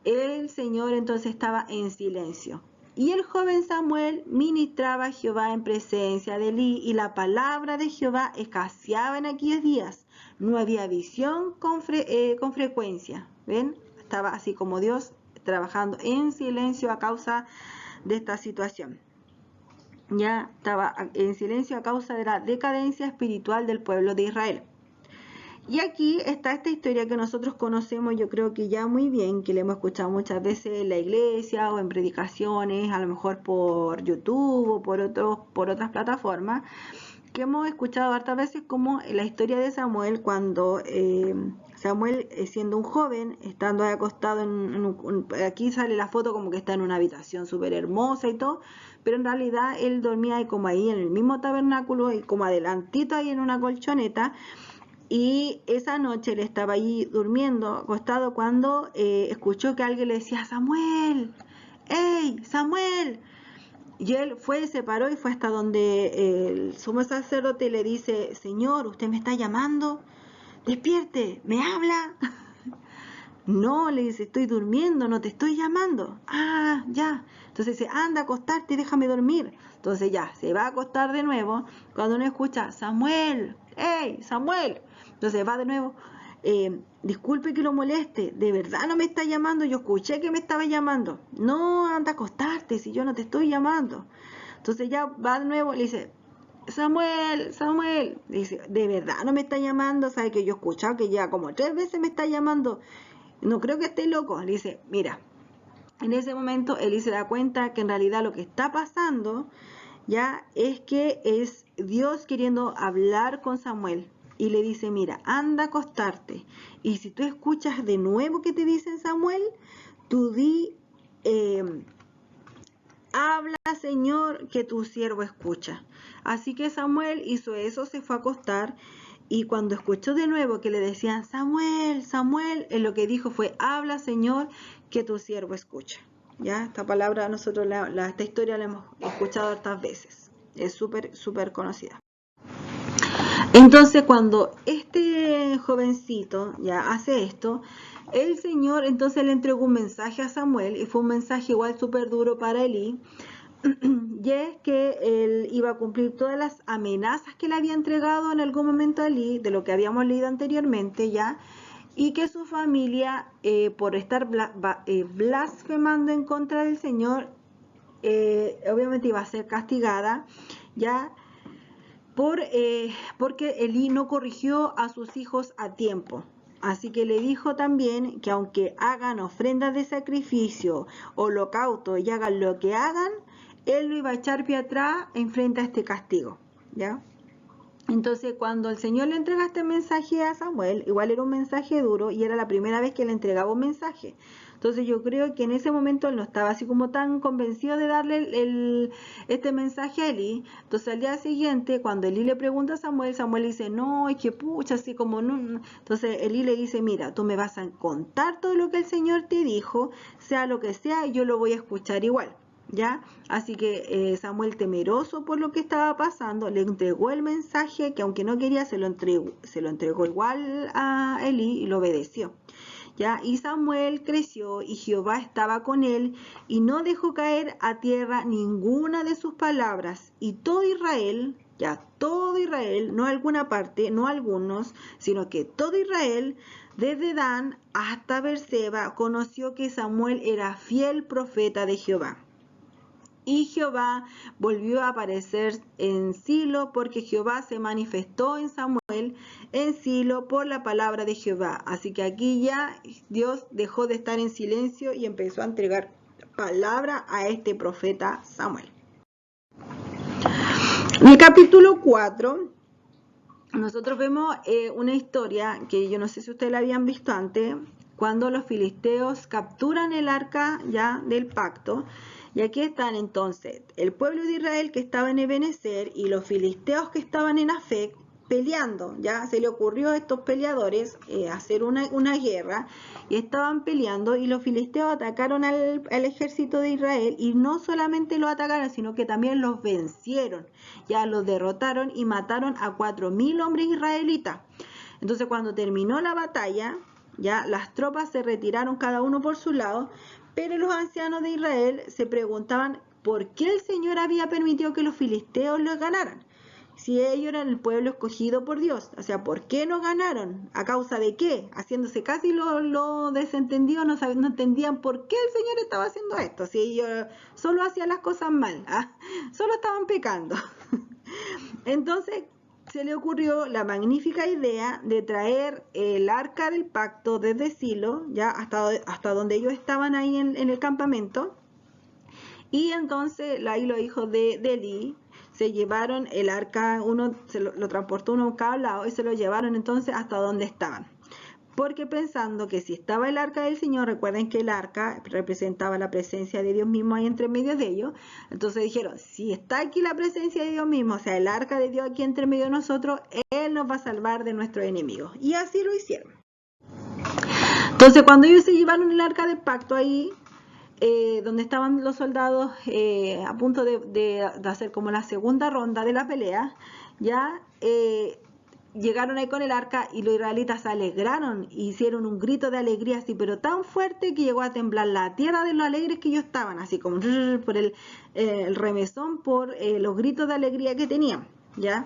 S1: el Señor entonces estaba en silencio. Y el joven Samuel ministraba a Jehová en presencia de Elí, y la palabra de Jehová escaseaba en aquellos días. No había visión con frecuencia. ¿Ven? Estaba así como Dios trabajando en silencio a causa de esta situación. Ya estaba en silencio a causa de la decadencia espiritual del pueblo de Israel. Y aquí está esta historia que nosotros conocemos, yo creo que ya muy bien, que le hemos escuchado muchas veces en la iglesia o en predicaciones, a lo mejor por YouTube o por otras plataformas, que hemos escuchado hartas veces, como la historia de Samuel cuando Samuel, siendo un joven, estando ahí acostado aquí sale la foto como que está en una habitación súper hermosa y todo, pero en realidad él dormía ahí como ahí en el mismo tabernáculo y como adelantito ahí en una colchoneta. Y esa noche él estaba allí durmiendo, acostado, cuando escuchó que alguien le decía: Samuel, ¡hey, Samuel! Y él se paró y fue hasta donde el sumo sacerdote le dice: Señor, ¿usted me está llamando? Despierte, ¿me habla? No, le dice, estoy durmiendo, no te estoy llamando. Ah, ya. Entonces dice, anda a acostarte y déjame dormir. Entonces ya, se va a acostar de nuevo. Cuando uno escucha, Samuel, hey, Samuel. Entonces va de nuevo, disculpe que lo moleste, de verdad no me está llamando, yo escuché que me estaba llamando. No, anda a acostarte si yo no te estoy llamando. Entonces ya va de nuevo, le dice, Samuel, Samuel, le dice, de verdad no me está llamando, sabe que yo he escuchado que ya como 3 veces me está llamando. No creo que esté loco. Le dice, mira, en ese momento Elí se da cuenta que en realidad lo que está pasando ya es que es Dios queriendo hablar con Samuel. Y le dice, mira, anda a acostarte. Y si tú escuchas de nuevo que te dicen Samuel, tú di, habla, Señor, que tu siervo escucha. Así que Samuel hizo eso, se fue a acostar. Y cuando escuchó de nuevo que le decían, Samuel, Samuel, él lo que dijo fue, habla, Señor, que tu siervo escucha. Ya, esta palabra nosotros, esta historia la hemos escuchado hartas veces. Es súper, súper conocida. Entonces, cuando este jovencito ya hace esto, el Señor entonces le entregó un mensaje a Samuel, y fue un mensaje igual súper duro para Elí. Y es que él iba a cumplir todas las amenazas que le había entregado en algún momento a Elí, de lo que habíamos leído anteriormente ya, y que su familia, por estar blasfemando en contra del Señor, obviamente iba a ser castigada, ya, porque Elí no corrigió a sus hijos a tiempo. Así que le dijo también que aunque hagan ofrendas de sacrificio, holocausto y hagan lo que hagan, él lo iba a echar pie atrás en frente a este castigo, ¿ya? Entonces, cuando el Señor le entrega este mensaje a Samuel, igual era un mensaje duro y era la primera vez que le entregaba un mensaje. Entonces, yo creo que en ese momento él no estaba así como tan convencido de darle este mensaje a Elí. Entonces, al día siguiente, cuando Elí le pregunta a Samuel, Samuel dice, no, es que pucha, así como no. Entonces, Elí le dice, mira, tú me vas a contar todo lo que el Señor te dijo, sea lo que sea, y yo lo voy a escuchar igual. ¿Ya? Así que Samuel, temeroso por lo que estaba pasando, le entregó el mensaje que aunque no quería, se lo entregó igual a Elí y lo obedeció. ¿Ya? Y Samuel creció y Jehová estaba con él y no dejó caer a tierra ninguna de sus palabras. Y todo Israel, ya todo Israel, no alguna parte, no algunos, sino que todo Israel, desde Dan hasta Beerseba, conoció que Samuel era fiel profeta de Jehová. Y Jehová volvió a aparecer en Silo, porque Jehová se manifestó en Samuel en Silo por la palabra de Jehová. Así que aquí ya Dios dejó de estar en silencio y empezó a entregar palabra a este profeta Samuel. En el capítulo 4, nosotros vemos una historia que yo no sé si ustedes la habían visto antes, cuando los filisteos capturan el arca ya del pacto. Y aquí están entonces el pueblo de Israel que estaba en Ebenezer y los filisteos que estaban en Afec peleando. Ya se le ocurrió a estos peleadores hacer una guerra y estaban peleando, y los filisteos atacaron al ejército de Israel, y no solamente los atacaron, sino que también los vencieron. Ya los derrotaron y mataron a 4.000 hombres israelitas. Entonces, cuando terminó la batalla, ya las tropas se retiraron cada uno por su lado, pero los ancianos de Israel se preguntaban por qué el Señor había permitido que los filisteos los ganaran, si ellos eran el pueblo escogido por Dios. O sea, ¿por qué no ganaron? ¿A causa de qué? Haciéndose casi lo desentendido, no entendían por qué el Señor estaba haciendo esto, si ellos solo hacían las cosas mal, solo estaban pecando. Entonces se le ocurrió la magnífica idea de traer el arca del pacto desde Silo, ya hasta donde ellos estaban ahí en el campamento. Y entonces ahí los hijos de Elí se llevaron el arca, uno lo transportó uno a cada lado y se lo llevaron entonces hasta donde estaban. Porque pensando que si estaba el arca del Señor, recuerden que el arca representaba la presencia de Dios mismo ahí entre medio de ellos, entonces dijeron, si está aquí la presencia de Dios mismo, o sea, el arca de Dios aquí entre medio de nosotros, Él nos va a salvar de nuestros enemigos. Y así lo hicieron. Entonces, cuando ellos se llevaron el arca del pacto ahí, donde estaban los soldados a punto de hacer como la segunda ronda de la pelea, ya llegaron ahí con el arca, y los israelitas se alegraron, hicieron un grito de alegría así, pero tan fuerte que llegó a temblar la tierra de lo alegres que ellos estaban, así como por el remesón, por los gritos de alegría que tenían, ¿ya?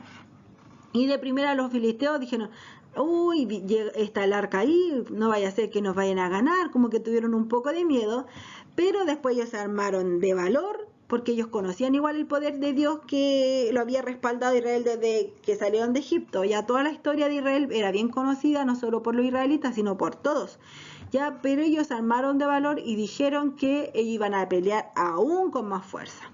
S1: Y de primera los filisteos dijeron, uy, está el arca ahí, no vaya a ser que nos vayan a ganar, como que tuvieron un poco de miedo, pero después ellos se armaron de valor, porque ellos conocían igual el poder de Dios que lo había respaldado a Israel desde que salieron de Egipto. Ya toda la historia de Israel era bien conocida, no solo por los israelitas, sino por todos. Ya, pero ellos se armaron de valor y dijeron que ellos iban a pelear aún con más fuerza.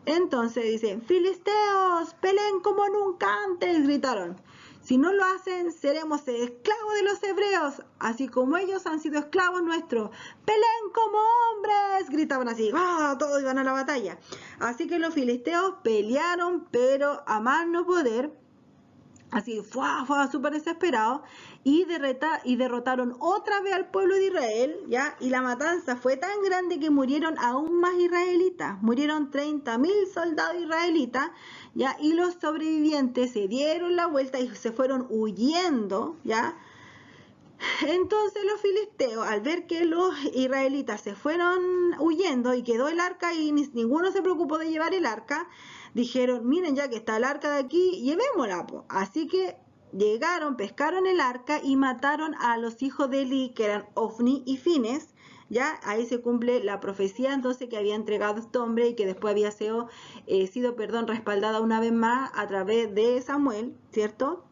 S1: Entonces dicen, filisteos, peleen como nunca antes, gritaron. Si no lo hacen, seremos esclavos de los hebreos, así como ellos han sido esclavos nuestros. ¡Peleen como hombres!, gritaban así. ¡Ah! Todos iban a la batalla. Así que los filisteos pelearon, pero a más no poder. Así, fue súper desesperado, y derrotaron otra vez al pueblo de Israel, ¿ya? Y la matanza fue tan grande que murieron aún más israelitas. Murieron 30.000 soldados israelitas, ¿ya? Y los sobrevivientes se dieron la vuelta y se fueron huyendo, ¿ya? Entonces los filisteos, al ver que los israelitas se fueron huyendo y quedó el arca y ninguno se preocupó de llevar el arca, dijeron, miren, ya que está el arca de aquí, llevémosla. Así que llegaron, pescaron el arca y mataron a los hijos de Elí, que eran Ofni y Fines. Ya ahí se cumple la profecía entonces que había entregado este hombre, y que después había sido respaldada una vez más a través de Samuel, ¿cierto?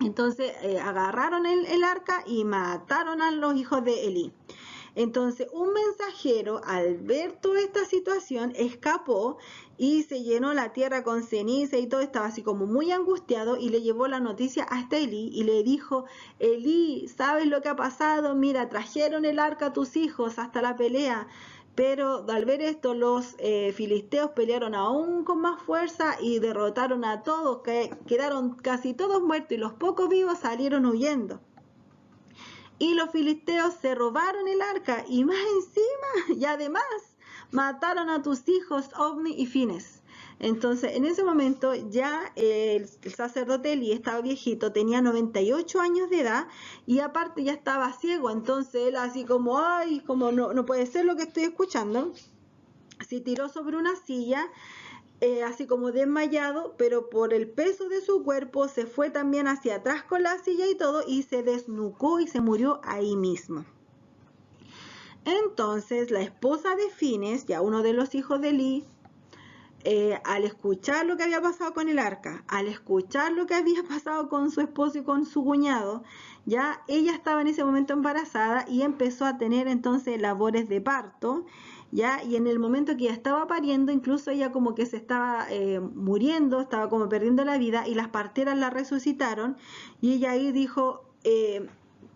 S1: Entonces agarraron el arca y mataron a los hijos de Elí. Entonces un mensajero, al ver toda esta situación, escapó y se llenó la tierra con ceniza y todo, estaba así como muy angustiado, y le llevó la noticia hasta Elí y le dijo, Elí, ¿sabes lo que ha pasado? Mira, trajeron el arca a tus hijos hasta la pelea. Pero al ver esto, los filisteos pelearon aún con más fuerza y derrotaron a todos, que quedaron casi todos muertos, y los pocos vivos salieron huyendo. Y los filisteos se robaron el arca, y más encima, y además, mataron a tus hijos Ofni y Fines. Entonces, en ese momento ya el sacerdote Elí estaba viejito, tenía 98 años de edad, y aparte ya estaba ciego. Entonces él así como, ay, como no puede ser lo que estoy escuchando, se tiró sobre una silla, así como desmayado, pero por el peso de su cuerpo se fue también hacia atrás con la silla y todo, y se desnucó y se murió ahí mismo. Entonces la esposa de Fines, ya uno de los hijos de Elí, al escuchar lo que había pasado con el arca, al escuchar lo que había pasado con su esposo y con su cuñado, ya ella estaba en ese momento embarazada y empezó a tener entonces labores de parto, ya, y en el momento que ella estaba pariendo, incluso ella como que se estaba muriendo, estaba como perdiendo la vida, y las parteras la resucitaron, y ella ahí dijo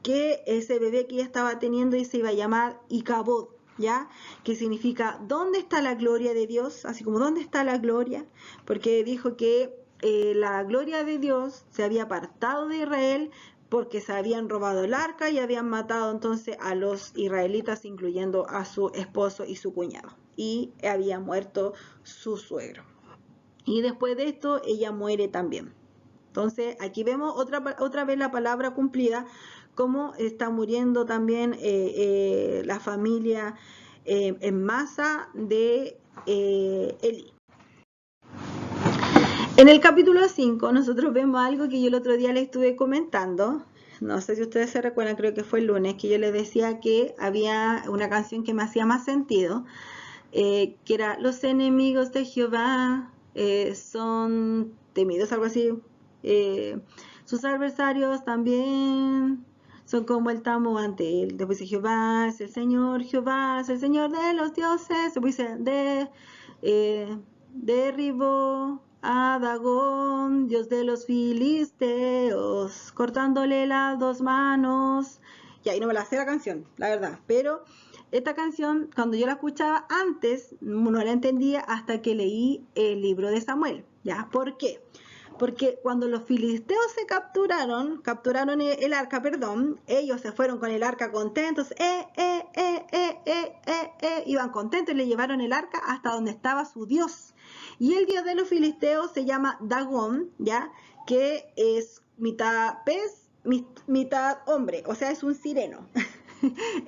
S1: que ese bebé que ella estaba teniendo y se iba a llamar Icabod, ¿ya? Que significa ¿dónde está la gloria de Dios? Así como ¿dónde está la gloria? Porque dijo que la gloria de Dios se había apartado de Israel porque se habían robado el arca y habían matado entonces a los israelitas, incluyendo a su esposo y su cuñado, y había muerto su suegro. Y después de esto ella muere también. Entonces aquí vemos otra vez la palabra cumplida, cómo está muriendo también la familia en masa de Eli. En el capítulo 5 nosotros vemos algo que yo el otro día les estuve comentando. No sé si ustedes se recuerdan, creo que fue el lunes, que yo les decía que había una canción que me hacía más sentido, que era Los enemigos de Jehová son temidos, algo así. Sus adversarios también son como el tamo ante él. Después dice Jehová es el Señor de los dioses. Después dice derribó a Dagón, dios de los filisteos, cortándole las dos manos. Y ahí no me la sé la canción, la verdad, pero esta canción, cuando yo la escuchaba antes, no la entendía hasta que leí el libro de Samuel. ¿Ya? ¿Por qué? Porque cuando los filisteos se capturaron el arca, ellos se fueron con el arca contentos, iban contentos y le llevaron el arca hasta donde estaba su dios. Y el dios de los filisteos se llama Dagón, ¿ya? Que es mitad pez, mitad hombre, o sea, es un sireno.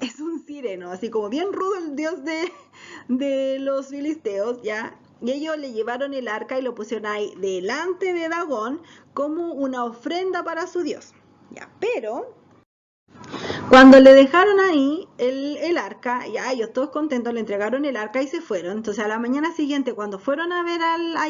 S1: Es un sireno, así como bien rudo el dios de los filisteos, ¿ya? Y ellos le llevaron el arca y lo pusieron ahí delante de Dagón como una ofrenda para su dios, ¿ya? Pero cuando le dejaron ahí el arca, ya ellos todos contentos le entregaron el arca y se fueron. Entonces a la mañana siguiente, cuando fueron a ver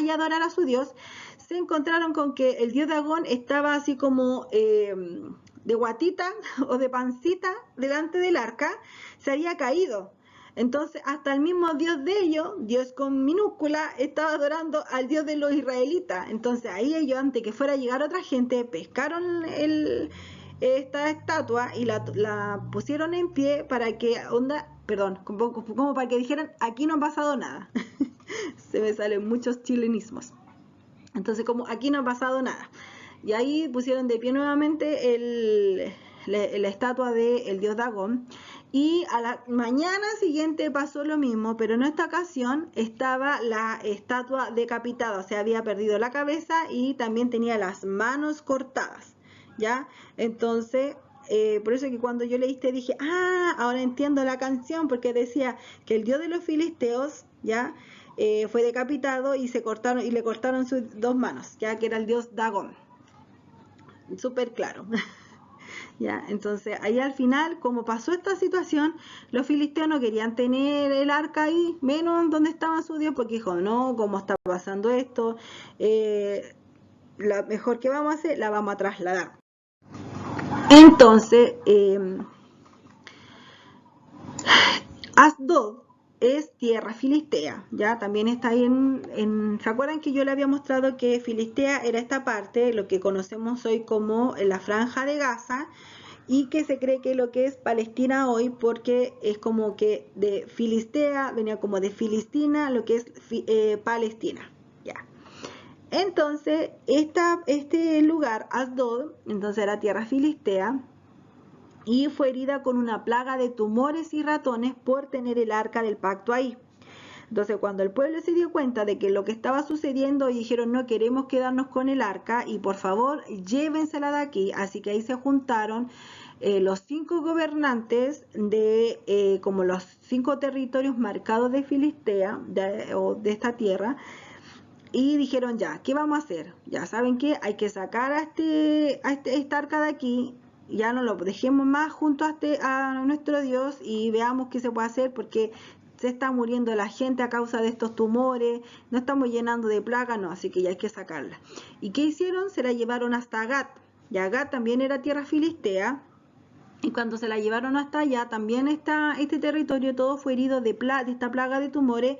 S1: y adorar a su dios, se encontraron con que el dios Dagón estaba así como de guatita o de pancita delante del arca, se había caído. Entonces hasta el mismo dios de ellos, Dios con minúscula, estaba adorando al dios de los israelitas. Entonces ahí ellos, antes que fuera a llegar otra gente, pescaron esta estatua y la pusieron en pie para que como para que dijeran aquí no ha pasado nada. Se me salen muchos chilenismos. Entonces como aquí no ha pasado nada. Y ahí pusieron de pie nuevamente la estatua del dios Dagón. Y a la mañana siguiente pasó lo mismo, pero en esta ocasión estaba la estatua decapitada, o sea, había perdido la cabeza y también tenía las manos cortadas, ¿ya? Entonces, por eso que cuando yo leíste dije, ahora entiendo la canción, porque decía que el dios de los filisteos, ¿ya? Fue decapitado y le cortaron sus dos manos, ya que era el dios Dagón. Súper claro. ¿Ya? Entonces ahí al final, como pasó esta situación, los filisteos no querían tener el arca ahí, menos donde estaba su Dios, porque dijo, no, ¿cómo está pasando esto? La mejor que vamos a hacer, la vamos a trasladar. Entonces, Asdod es tierra filistea, ya también está ahí ¿se acuerdan que yo le había mostrado que Filistea era esta parte, lo que conocemos hoy como la Franja de Gaza, y que se cree que lo que es Palestina hoy, porque es como que de Filistea venía como de Filistina, lo que es Palestina, ya. Entonces este lugar, Asdod, entonces era tierra filistea, y fue herida con una plaga de tumores y ratones por tener el arca del pacto ahí. Entonces cuando el pueblo se dio cuenta de que lo que estaba sucediendo, y dijeron no queremos quedarnos con el arca y por favor llévensela de aquí, así que ahí se juntaron los 5 gobernantes de como los 5 territorios marcados de Filistea o de esta tierra, y dijeron ya, ¿qué vamos a hacer? Ya saben que hay que sacar a esta arca de aquí, ya no lo dejemos más junto a nuestro Dios y veamos qué se puede hacer, porque se está muriendo la gente a causa de estos tumores, no estamos llenando de plaga, no, así que ya hay que sacarla. ¿Y qué hicieron? Se la llevaron hasta Gat, y Gat también era tierra filistea, y cuando se la llevaron hasta allá, también este territorio todo fue herido de esta plaga de tumores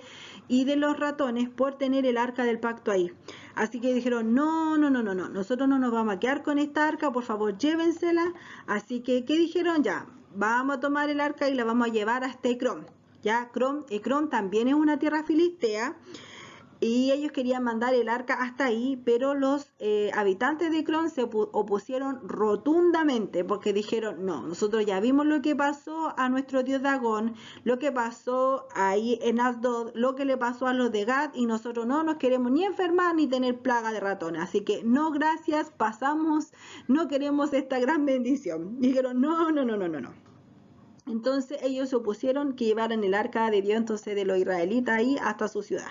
S1: y de los ratones por tener el arca del pacto ahí. Así que dijeron, no, nosotros no nos vamos a quedar con esta arca, por favor llévensela. Así que, ¿qué dijeron? Ya, vamos a tomar el arca y la vamos a llevar hasta Ecrón. Ya, Ecrón también es una tierra filistea. Y ellos querían mandar el arca hasta ahí, pero los habitantes de Ecrón se opusieron rotundamente porque dijeron, no, nosotros ya vimos lo que pasó a nuestro dios Dagón, lo que pasó ahí en Asdod, lo que le pasó a los de Gad, y nosotros no nos queremos ni enfermar ni tener plaga de ratones, así que no, gracias, pasamos, no queremos esta gran bendición. Y dijeron, no. Entonces ellos se opusieron que llevaran el arca de Dios, entonces de los israelitas ahí hasta su ciudad.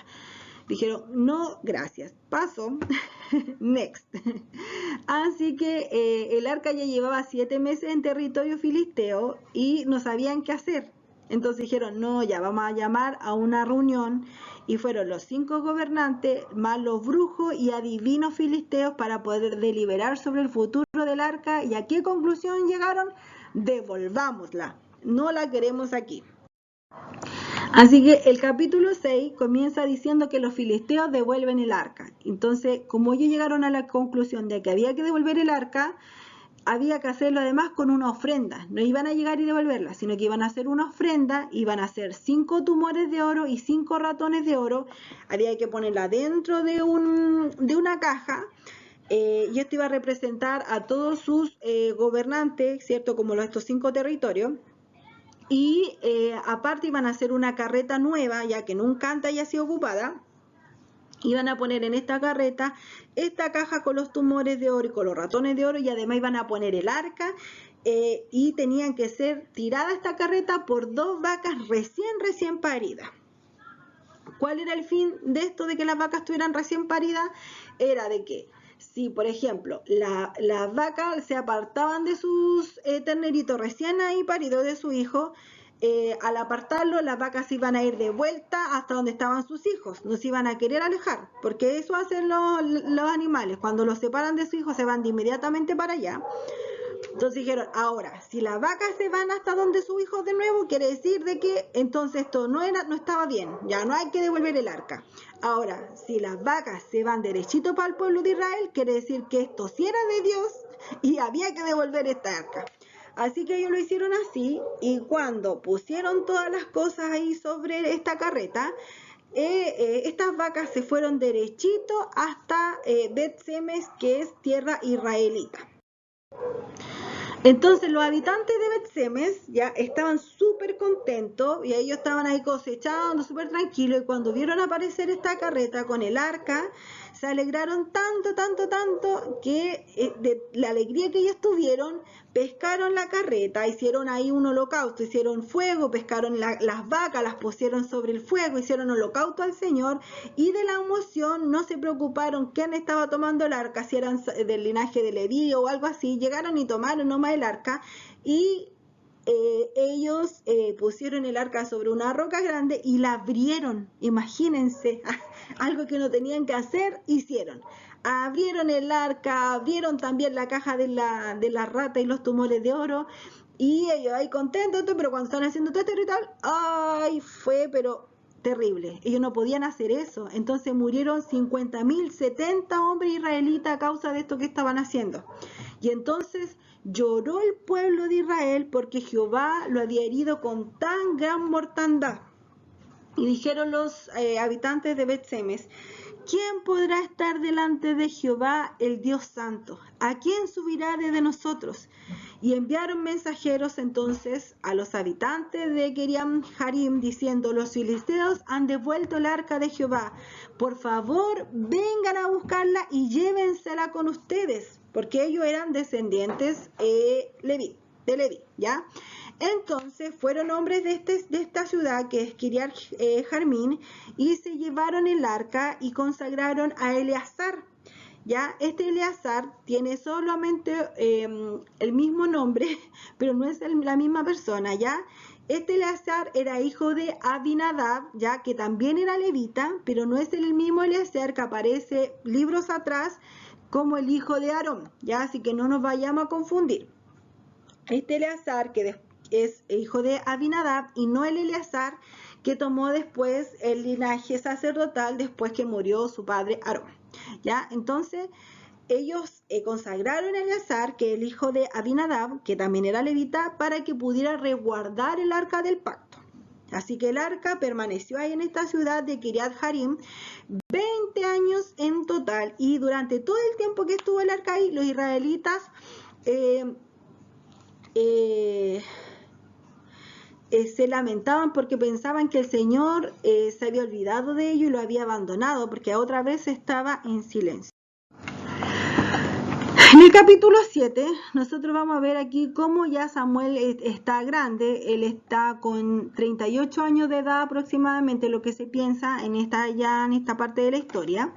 S1: Dijeron, no, gracias, paso, next. Así que el arca ya llevaba 7 meses en territorio filisteo y no sabían qué hacer. Entonces dijeron, no, ya vamos a llamar a una reunión, y fueron los 5 gobernantes, más los brujos y adivinos filisteos para poder deliberar sobre el futuro del arca. ¿Y a qué conclusión llegaron? Devolvámosla, no la queremos aquí. Así que el capítulo 6 comienza diciendo que los filisteos devuelven el arca. Entonces, como ellos llegaron a la conclusión de que había que devolver el arca, había que hacerlo además con una ofrenda. No iban a llegar y devolverla, sino que iban a hacer una ofrenda, iban a hacer 5 tumores de oro y 5 ratones de oro. Había que ponerla dentro de una caja. Y esto iba a representar a todos sus gobernantes, ¿cierto? Como estos 5 territorios. Y aparte iban a hacer una carreta nueva, ya que nunca antes haya sido ocupada. Iban a poner en esta carreta esta caja con los tumores de oro y con los ratones de oro, y además iban a poner el arca, y tenían que ser tirada esta carreta por 2 vacas recién paridas. ¿Cuál era el fin de esto de que las vacas estuvieran recién paridas? Era de que si, por ejemplo, las vacas se apartaban de sus terneritos recién ahí paridos de su hijo, al apartarlo, las vacas iban a ir de vuelta hasta donde estaban sus hijos, no se iban a querer alejar, porque eso hacen los animales, cuando los separan de su hijo se van de inmediatamente para allá. Entonces dijeron, ahora, si las vacas se van hasta donde sus hijos de nuevo, quiere decir de que entonces esto no estaba bien, ya no hay que devolver el arca. Ahora, si las vacas se van derechito para el pueblo de Israel, quiere decir que esto sí era de Dios y había que devolver esta arca. Así que ellos lo hicieron así, y cuando pusieron todas las cosas ahí sobre esta carreta, estas vacas se fueron derechito hasta Bet-Semes, que es tierra israelita. Entonces los habitantes de Bet-Semes ya estaban súper contentos, y ellos estaban ahí cosechando súper tranquilos, y cuando vieron aparecer esta carreta con el arca, se alegraron tanto que de la alegría que ellos tuvieron, pescaron la carreta, hicieron ahí un holocausto, hicieron fuego, pescaron las vacas, las pusieron sobre el fuego, hicieron holocausto al Señor, y de la emoción no se preocuparon quién estaba tomando el arca, si eran del linaje de Leví o algo así. Llegaron y tomaron nomás el arca, y ellos pusieron el arca sobre una roca grande y la abrieron. Imagínense, algo que no tenían que hacer, hicieron. Abrieron el arca, abrieron también la caja de la rata y los tumores de oro, y ellos ahí contentos, pero cuando estaban haciendo todo esto y tal, ay, fue pero terrible. Ellos no podían hacer eso. Entonces murieron 50.070 hombres israelitas a causa de esto que estaban haciendo. Y entonces lloró el pueblo de Israel porque Jehová lo había herido con tan gran mortandad. Y dijeron los habitantes de Bet-Semes, ¿quién podrá estar delante de Jehová, el Dios Santo? ¿A quién subirá de nosotros? Y enviaron mensajeros entonces a los habitantes de Kiriam Jarim, diciendo, los filisteos han devuelto el arca de Jehová. Por favor, vengan a buscarla y llévensela con ustedes, porque ellos eran descendientes de Leví, ¿ya? Entonces fueron hombres de esta ciudad, que es Kiriat Jarmín, y se llevaron el arca y consagraron a Eleazar. Ya, este Eleazar tiene solamente el mismo nombre, pero no es la misma persona, ¿ya? Este Eleazar era hijo de Abinadab, ya que también era levita, pero no es el mismo Eleazar que aparece libros atrás como el hijo de Aarón, ¿ya? Así que no nos vayamos a confundir. Este Eleazar, que es hijo de Abinadab, y no el Eleazar que tomó después el linaje sacerdotal después que murió su padre Aarón, ¿ya? Entonces, ellos consagraron a Eleazar, que es el hijo de Abinadab, que también era levita, para que pudiera resguardar el arca del pacto. Así que el arca permaneció ahí en esta ciudad de Kiriat Jearim 20 años en total, y durante todo el tiempo que estuvo el arca ahí, los israelitas se lamentaban porque pensaban que el Señor se había olvidado de ellos y lo había abandonado, porque otra vez estaba en silencio. En el capítulo 7, nosotros vamos a ver aquí cómo ya Samuel está grande. Él está con 38 años de edad aproximadamente, lo que se piensa en esta parte de la historia.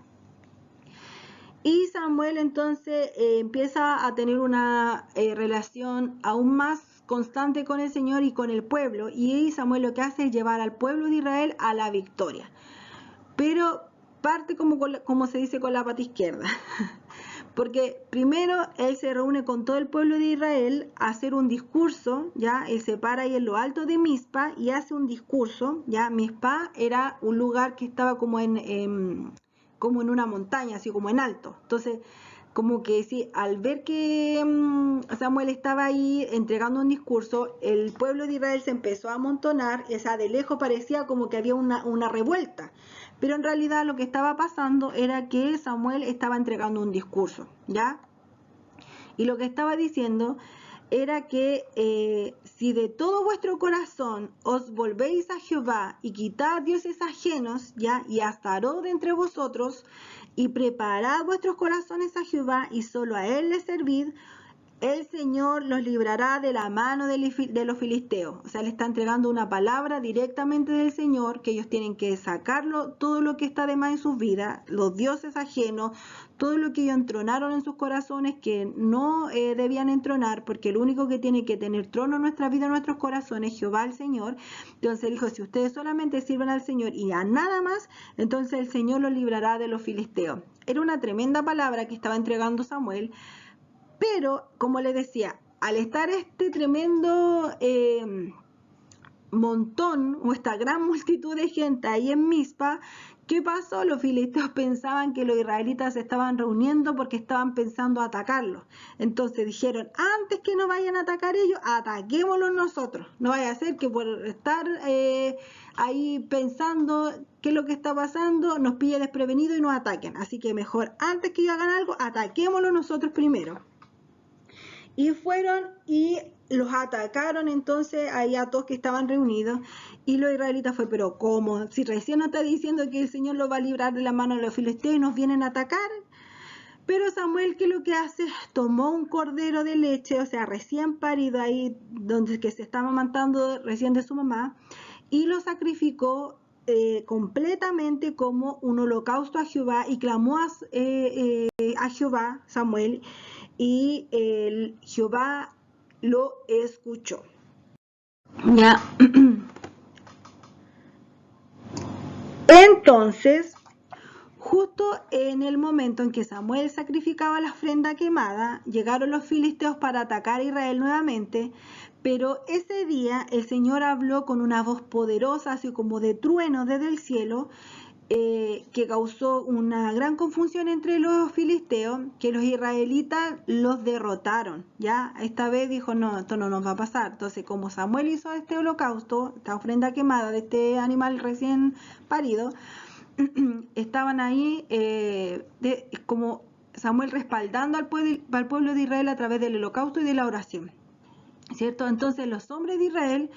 S1: Y Samuel entonces empieza a tener una relación aún más constante con el Señor y con el pueblo. Y Samuel lo que hace es llevar al pueblo de Israel a la victoria. Pero parte como se dice con la pata izquierda. Porque primero él se reúne con todo el pueblo de Israel a hacer un discurso, ¿ya? Él se para ahí en lo alto de Mizpa y hace un discurso, ¿ya? Mizpa era un lugar que estaba como en una montaña, así como en alto. Entonces, como que sí, al ver que Samuel estaba ahí entregando un discurso, el pueblo de Israel se empezó a amontonar, o sea, de lejos parecía como que había una revuelta. Pero en realidad lo que estaba pasando era que Samuel estaba entregando un discurso, ¿ya? Y lo que estaba diciendo era que si de todo vuestro corazón os volvéis a Jehová y quitad dioses ajenos, ¿ya? Y astaró de entre vosotros y preparad vuestros corazones a Jehová y solo a él le servid, el Señor los librará de la mano de los filisteos. O sea, le está entregando una palabra directamente del Señor, que ellos tienen que sacarlo, todo lo que está de más en sus vidas, los dioses ajenos, todo lo que ellos entronaron en sus corazones, que no debían entronar, porque el único que tiene que tener trono en nuestra vida, en nuestros corazones, es Jehová el Señor. Entonces él dijo, si ustedes solamente sirven al Señor y a nada más, entonces el Señor los librará de los filisteos. Era una tremenda palabra que estaba entregando Samuel. Pero, como les decía, al estar este tremendo montón o esta gran multitud de gente ahí en Mizpa, ¿qué pasó? Los filisteos pensaban que los israelitas se estaban reuniendo porque estaban pensando atacarlos. Entonces dijeron, antes que nos vayan a atacar ellos, ataquémoslos nosotros. No vaya a ser que por estar ahí pensando qué es lo que está pasando, nos pille desprevenido y nos ataquen. Así que mejor, antes que ellos hagan algo, ataquémoslos nosotros primero. Y fueron y los atacaron entonces ahí a todos que estaban reunidos, y los israelitas fue, pero ¿cómo? Si recién nos está diciendo que el Señor los va a librar de la mano de los filisteos y nos vienen a atacar. Pero Samuel, ¿qué es lo que hace? Tomó un cordero de leche, o sea, recién parido ahí, donde que se estaba amamantando recién de su mamá, y lo sacrificó completamente como un holocausto a Jehová, y clamó a Jehová, Samuel, y Jehová lo escuchó. Ya. Entonces, justo en el momento en que Samuel sacrificaba la ofrenda quemada, llegaron los filisteos para atacar a Israel nuevamente, pero ese día el Señor habló con una voz poderosa, así como de trueno desde el cielo, que causó una gran confusión entre los filisteos, que los israelitas los derrotaron. Ya esta vez dijo, no, esto no nos va a pasar. Entonces, como Samuel hizo este holocausto, esta ofrenda quemada de este animal recién parido, estaban ahí como Samuel respaldando al pueblo de Israel a través del holocausto y de la oración, ¿cierto? Entonces los hombres de Israel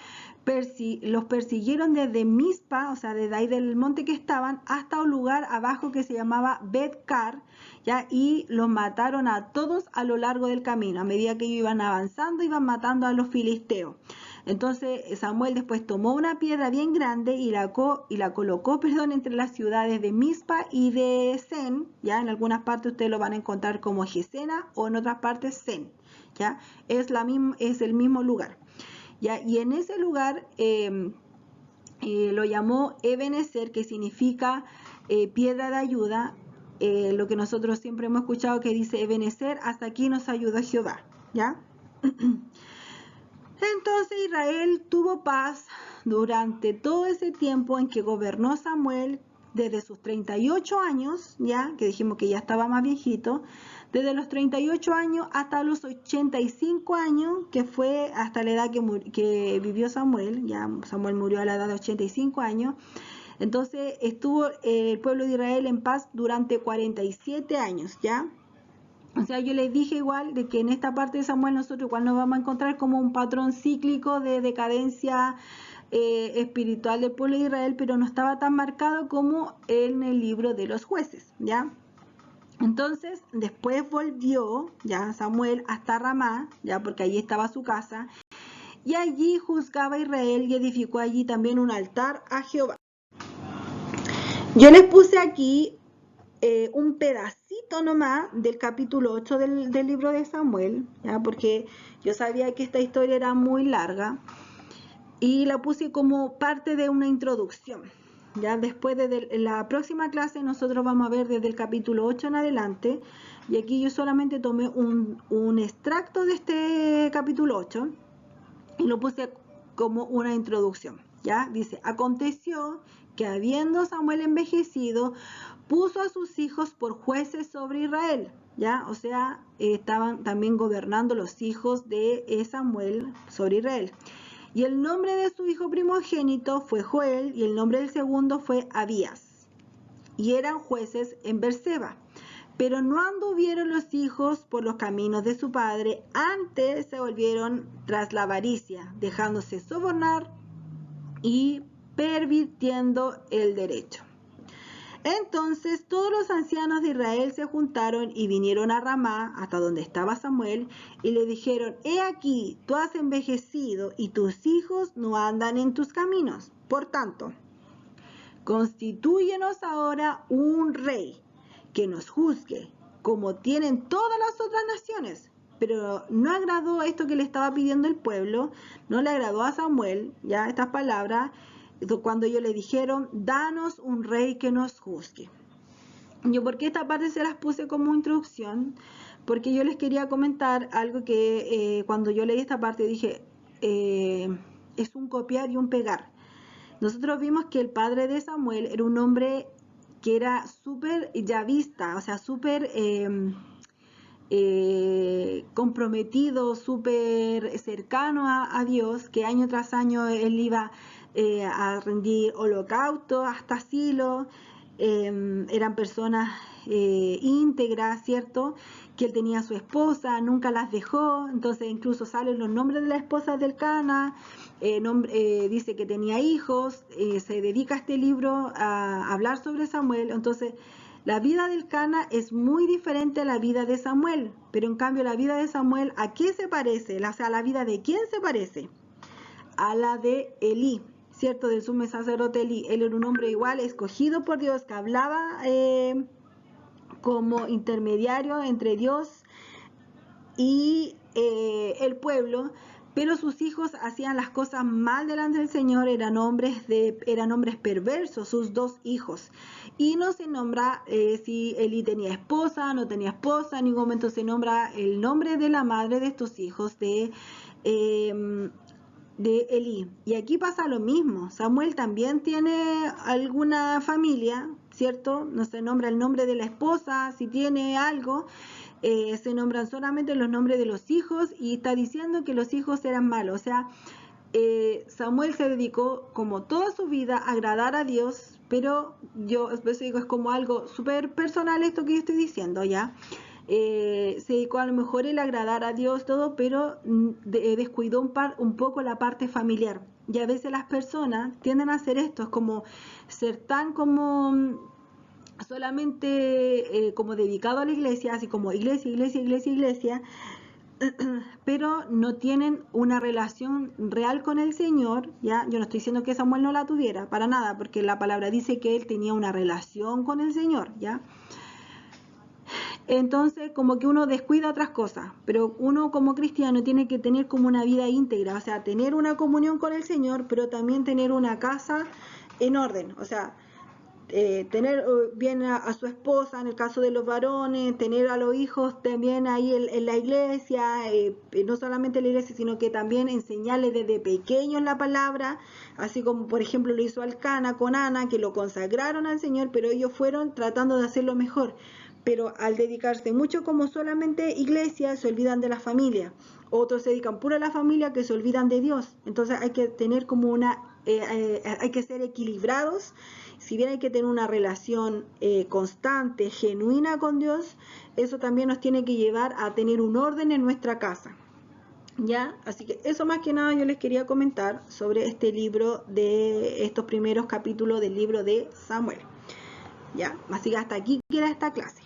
S1: los persiguieron desde Mizpa, o sea, desde ahí del monte que estaban, hasta un lugar abajo que se llamaba Bet-Car, ¿ya? Y los mataron a todos a lo largo del camino. A medida que ellos iban avanzando, iban matando a los filisteos. Entonces Samuel después tomó una piedra bien grande y la colocó, perdón, entre las ciudades de Mizpa y de Sen, ya en algunas partes ustedes lo van a encontrar como Gesena o en otras partes Sen, ya es el mismo lugar, ya, y en ese lugar lo llamó Ebenezer, que significa piedra de ayuda, lo que nosotros siempre hemos escuchado que dice Ebenezer, hasta aquí nos ayudó Jehová, ya. Entonces Israel tuvo paz durante todo ese tiempo en que gobernó Samuel, desde sus 38 años, ya que dijimos que ya estaba más viejito, desde los 38 años hasta los 85 años, que fue hasta la edad que vivió Samuel. Ya Samuel murió a la edad de 85 años. Entonces estuvo el pueblo de Israel en paz durante 47 años, ¿ya? O sea, yo les dije igual de que en esta parte de Samuel nosotros igual nos vamos a encontrar como un patrón cíclico de decadencia espiritual del pueblo de Israel, pero no estaba tan marcado como en el libro de los jueces, ¿ya? Entonces, después volvió ya Samuel hasta Ramá, ya porque allí estaba su casa, y allí juzgaba a Israel y edificó allí también un altar a Jehová. Yo les puse aquí un pedacito nomás del capítulo 8 del libro de Samuel, ¿ya? Porque yo sabía que esta historia era muy larga y la puse como parte de una introducción. Ya después de la próxima clase nosotros vamos a ver desde el capítulo 8 en adelante, y aquí yo solamente tomé un extracto de este capítulo 8 y lo puse como una introducción. Ya dice: aconteció que habiendo Samuel envejecido, puso a sus hijos por jueces sobre Israel, ya, o sea, estaban también gobernando los hijos de Samuel sobre Israel. Y el nombre de su hijo primogénito fue Joel, y el nombre del segundo fue Abías. Y eran jueces en Berseba. Pero no anduvieron los hijos por los caminos de su padre, antes se volvieron tras la avaricia, dejándose sobornar y pervirtiendo el derecho. Entonces todos los ancianos de Israel se juntaron y vinieron a Ramá, hasta donde estaba Samuel, y le dijeron: he aquí, tú has envejecido y tus hijos no andan en tus caminos. Por tanto, constitúyenos ahora un rey que nos juzgue, como tienen todas las otras naciones. Pero no agradó esto que le estaba pidiendo el pueblo, no le agradó a Samuel, ya estas palabras, cuando ellos le dijeron: danos un rey que nos juzgue. Yo, porque esta parte se las puse como introducción, porque yo les quería comentar algo que cuando yo leí esta parte dije, es un copiar y un pegar. Nosotros vimos que el padre de Samuel era un hombre que era súper yavista, o sea, súper comprometido, súper cercano a Dios, que año tras año él iba a rendir holocausto hasta Silo. Eran personas íntegras, ¿cierto? Que él tenía a su esposa, nunca las dejó, entonces incluso salen los nombres de las esposas del Cana, dice que tenía hijos, se dedica a este libro a hablar sobre Samuel. Entonces la vida del Cana es muy diferente a la vida de Samuel, pero en cambio la vida de Samuel, ¿a qué se parece? O sea, ¿la vida de quién se parece? A la de Elí, ¿cierto? Del sumo sacerdote Elí. Él era un hombre igual, escogido por Dios, que hablaba como intermediario entre Dios y el pueblo, pero sus hijos hacían las cosas mal delante del Señor, eran hombres perversos, sus dos hijos. Y no se nombra si Elí tenía esposa, no tenía esposa, en ningún momento se nombra el nombre de la madre de estos hijos de Elí. Y aquí pasa lo mismo. Samuel también tiene alguna familia, ¿cierto? No se nombra el nombre de la esposa, si tiene algo. Se nombran solamente los nombres de los hijos, y está diciendo que los hijos eran malos. O sea, Samuel se dedicó como toda su vida a agradar a Dios, pero yo después digo, es como algo súper personal esto que yo estoy diciendo, ¿ya? Se dedicó a lo mejor el agradar a Dios todo, pero descuidó un poco la parte familiar. Y a veces las personas tienden a hacer esto, es como ser tan como solamente como dedicado a la iglesia, así como iglesia, iglesia, iglesia, iglesia, pero no tienen una relación real con el Señor, ¿ya? Yo no estoy diciendo que Samuel no la tuviera, para nada, porque la palabra dice que él tenía una relación con el Señor, ¿ya? Entonces, como que uno descuida otras cosas, pero uno como cristiano tiene que tener como una vida íntegra, o sea, tener una comunión con el Señor, pero también tener una casa en orden, o sea, tener bien a su esposa en el caso de los varones, tener a los hijos también ahí en la iglesia, no solamente en la iglesia, sino que también enseñarles desde pequeños la palabra, así como por ejemplo lo hizo Alcana con Ana, que lo consagraron al Señor, pero ellos fueron tratando de hacerlo mejor. Pero al dedicarse mucho como solamente iglesia, se olvidan de la familia. Otros se dedican puro a la familia, que se olvidan de Dios. Entonces hay que tener como hay que ser equilibrados. Si bien hay que tener una relación constante, genuina con Dios, eso también nos tiene que llevar a tener un orden en nuestra casa. ¿Ya? Así que eso más que nada yo les quería comentar sobre este libro, de estos primeros capítulos del libro de Samuel. ¿Ya? Así que hasta aquí queda esta clase.